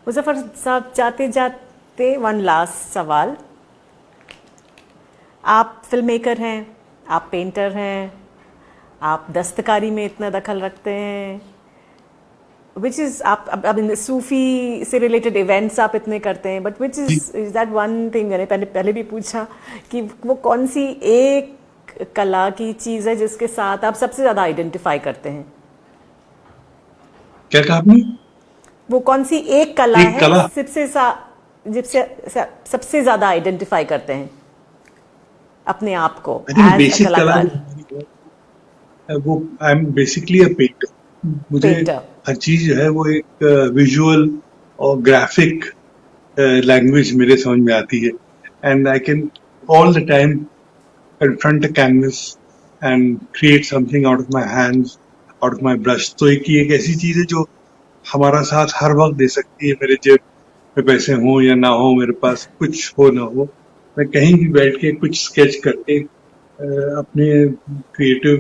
मुजफ्फर साहब, जाते जाते वन लास्ट सवाल. आप फिल्म मेकर हैं, आप पेंटर हैं, आप दस्तकारी में इतना दखल रखते हैं, विच इज़ आप अब सूफी से रिलेटेड इवेंट्स आप इतने करते हैं, but which is that one thing, मैंने पहले भी पूछा कि वो कौन सी एक कला की चीज़ है जिसके साथ आप सबसे ज़्यादा आइडेंटिफाई करते हैं? क्या कहा आपने? वो कौन सी एक कला एक कला? है जिससे सबसे ज़्यादा आइडेंटिफाई करते हैं अपने आप को I think as a basic कला कलाकार? वो I am basically a painter. मुझे Painter. हर चीज जो है वो एक विजुअल और ग्राफिक लैंग्वेज मेरे समझ में आती है, and I can all the time confront a canvas and create something out of my hands, out of my brush. तो एक ऐसी चीज है जो हमारा साथ हर वक्त दे सकती है. मेरे जेब में पैसे हों या ना हो, मेरे पास कुछ हो ना हो, मैं कहीं भी बैठ के कुछ स्केच करके अपने क्रिएटिव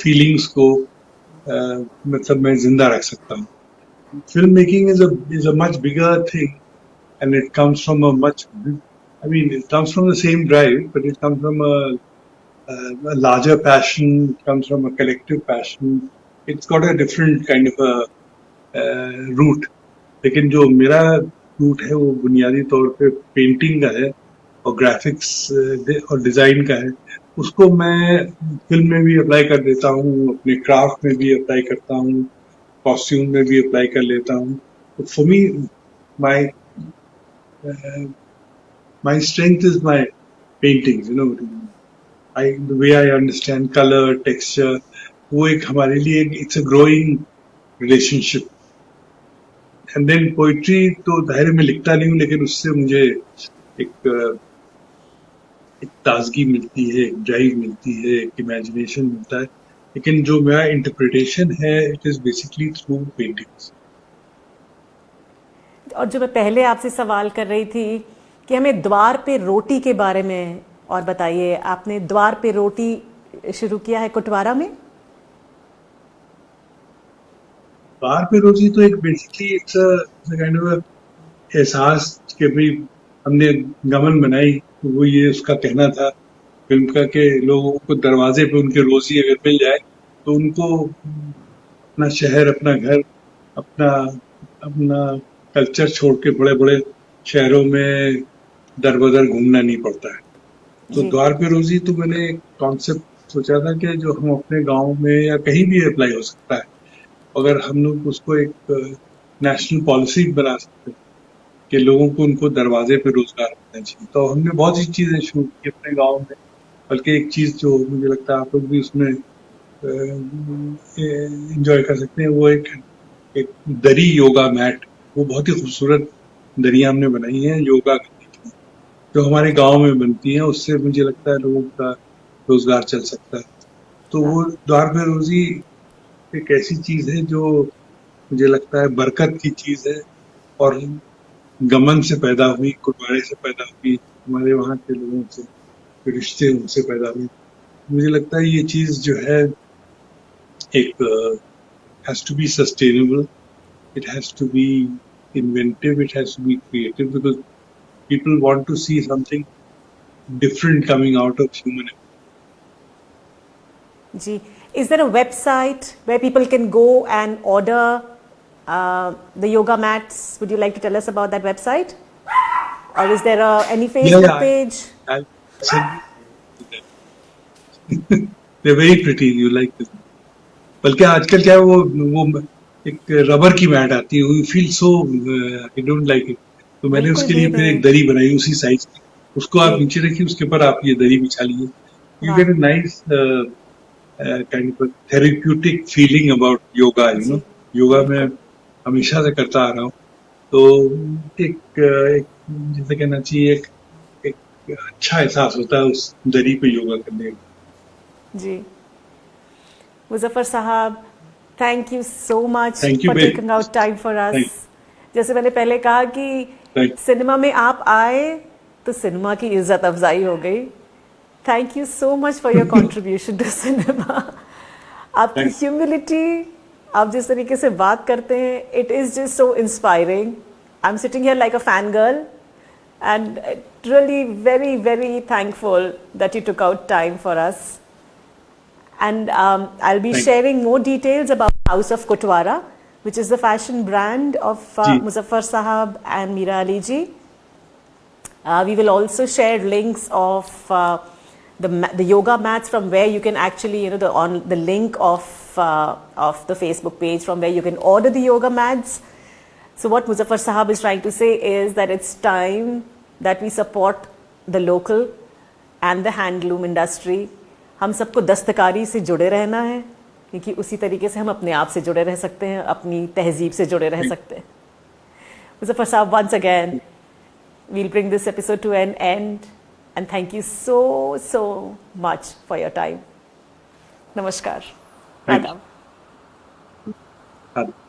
फीलिंग्स को मतलब मैं जिंदा रख सकता हूँ. Film making is a much bigger thing, and it comes from a much, I mean, it comes from the same drive, but it comes from a larger passion. It comes from a collective passion. It's got a different kind of a root. लेकिन जो मेरा रूट है वो बुनियादी तौर पे पेंटिंग का है और ग्राफिक्स और डिजाइन का है. उसको मैं फिल्म में भी अप्लाई कर देता हूँ, अपने क्राफ्ट में भी अप्लाई करता हूँ, कॉस्ट्यूम में भी अप्लाई कर लेता हूँ. तो for me my strength is my paintings, the way I understand color, texture, वो एक हमारे लिए it's a growing relationship. And then poetry तो दायरे में लिखता नहीं हूँ, लेकिन उससे मुझे एक ताजगी मिलती है, एक ड्राइव मिलती है, एक इमेजिनेशन मिलता है. लेकिन जो मेरा इंटरप्रिटेशन है, it is basically through paintings. और जो मैं पहले आपसे सवाल कर रही थी कि हमें द्वार पे रोटी के बारे में और बताइए. आपने द्वार पे रोटी शुरू किया है कोटवारा में? द्वार पे रोटी तो एक basically it's a kind of एहसास कि भाई हमने गमन बनाई, तो वो ये उसका कहना था फिल्म का कि लोगों को दरवाजे पे उनके रोजी अगर मिल जाए तो उनको अपना शहर, अपना घर, अपना कल्चर छोड़ के बड़े बड़े शहरों में दर बदर घूमना नहीं पड़ता है. तो द्वार पे रोजी तो मैंने एक कॉन्सेप्ट सोचा था कि जो हम अपने गांव में या कहीं भी अप्लाई हो सकता है, अगर हम लोग उसको एक नेशनल पॉलिसी बना सकते हैं कि लोगों को उनको दरवाजे पे रोजगार मिलना चाहिए। तो हमने बहुत सी चीजें शुरू की अपने गांव में, बल्कि एक चीज जो मुझे लगता है आप लोग भी उसमें एंजॉय कर सकते हैं, वो एक दरी योगा मैट, वो बहुत ही खूबसूरत दरियां हमने बनाई हैं योगा करने के लिए, जो हमारे गांव में बनती हैं। उससे मुझे लगता है लोगों का रोजगार चल सकता है। तो वो द्वार पे रोजी एक ऐसी चीज है जो मुझे लगता है बरकत की चीज है, और गमन से पैदा हुई, गुरुद्वारे से पैदा हुई, हमारे वहाँ के लोगों से जो रिश्ते उनसे पैदा हुई। मुझे लगता है ये चीज जो है एक has to be sustainable, it has to be inventive, it has to be creative, because people want to see something different coming out of human. जी, is there a website where people can go and order the yoga mats? Would you like to tell us about that website? Or is there any Facebook page? I'll send you that. They're very pretty, you like this. बल्कि आजकल क्या है, वो एक रबर की मैट आती है, you feel so I don't like it. तो मैंने बिल्कुल उसके लिए भी फिर नहीं। एक दरी बनाई उसी साइज की, उसको आप जी। नीचे रखिए, उसके ऊपर आप ये दरी बिछा लीजिए, you get a nice kind of therapeutic feeling about yoga. You know, जी, योगा बिल्कुल। में हमेशा से करता आ रहा हूँ, तो एक जैसे कहना चाहिए एक अच्छा एहसास होता है उस दरी पे योगा करने में। जी, मुजफ्फर साहब, thank you so much Thank you for very taking out time for us. Thank जैसे मैंने पहले कहा कि Thank सिनेमा में आप आए तो सिनेमा की इज्जत अफजाई हो गई। Thank you so much for your contribution to cinema. आपकी Thank- ह्यूमिलिटी, आप जिस तरीके से बात करते हैं, it is just so inspiring. I am sitting here like a fan girl and really very very thankful that you took out time for us. And I'll be Thank- sharing more details about House of Kotwara, which is the fashion brand of Ji. Muzaffar Sahab and Meera Ali ji. We will also share links of the yoga mats, from where you can actually, you know, the link of the Facebook page from where you can order the yoga mats. So what Muzaffar Sahab is trying to say is that it's time that we support the local and the handloom industry. हम सबको दस्तकारी से जुड़े रहना है, क्योंकि उसी तरीके से हम अपने आप से जुड़े रह सकते हैं, अपनी तहजीब से जुड़े रह सकते हैं। Muzaffar Sahab, once again, we'll bring this episode to an end, and thank you so much for your time. Namaskar. Thank you. Adab. Adab.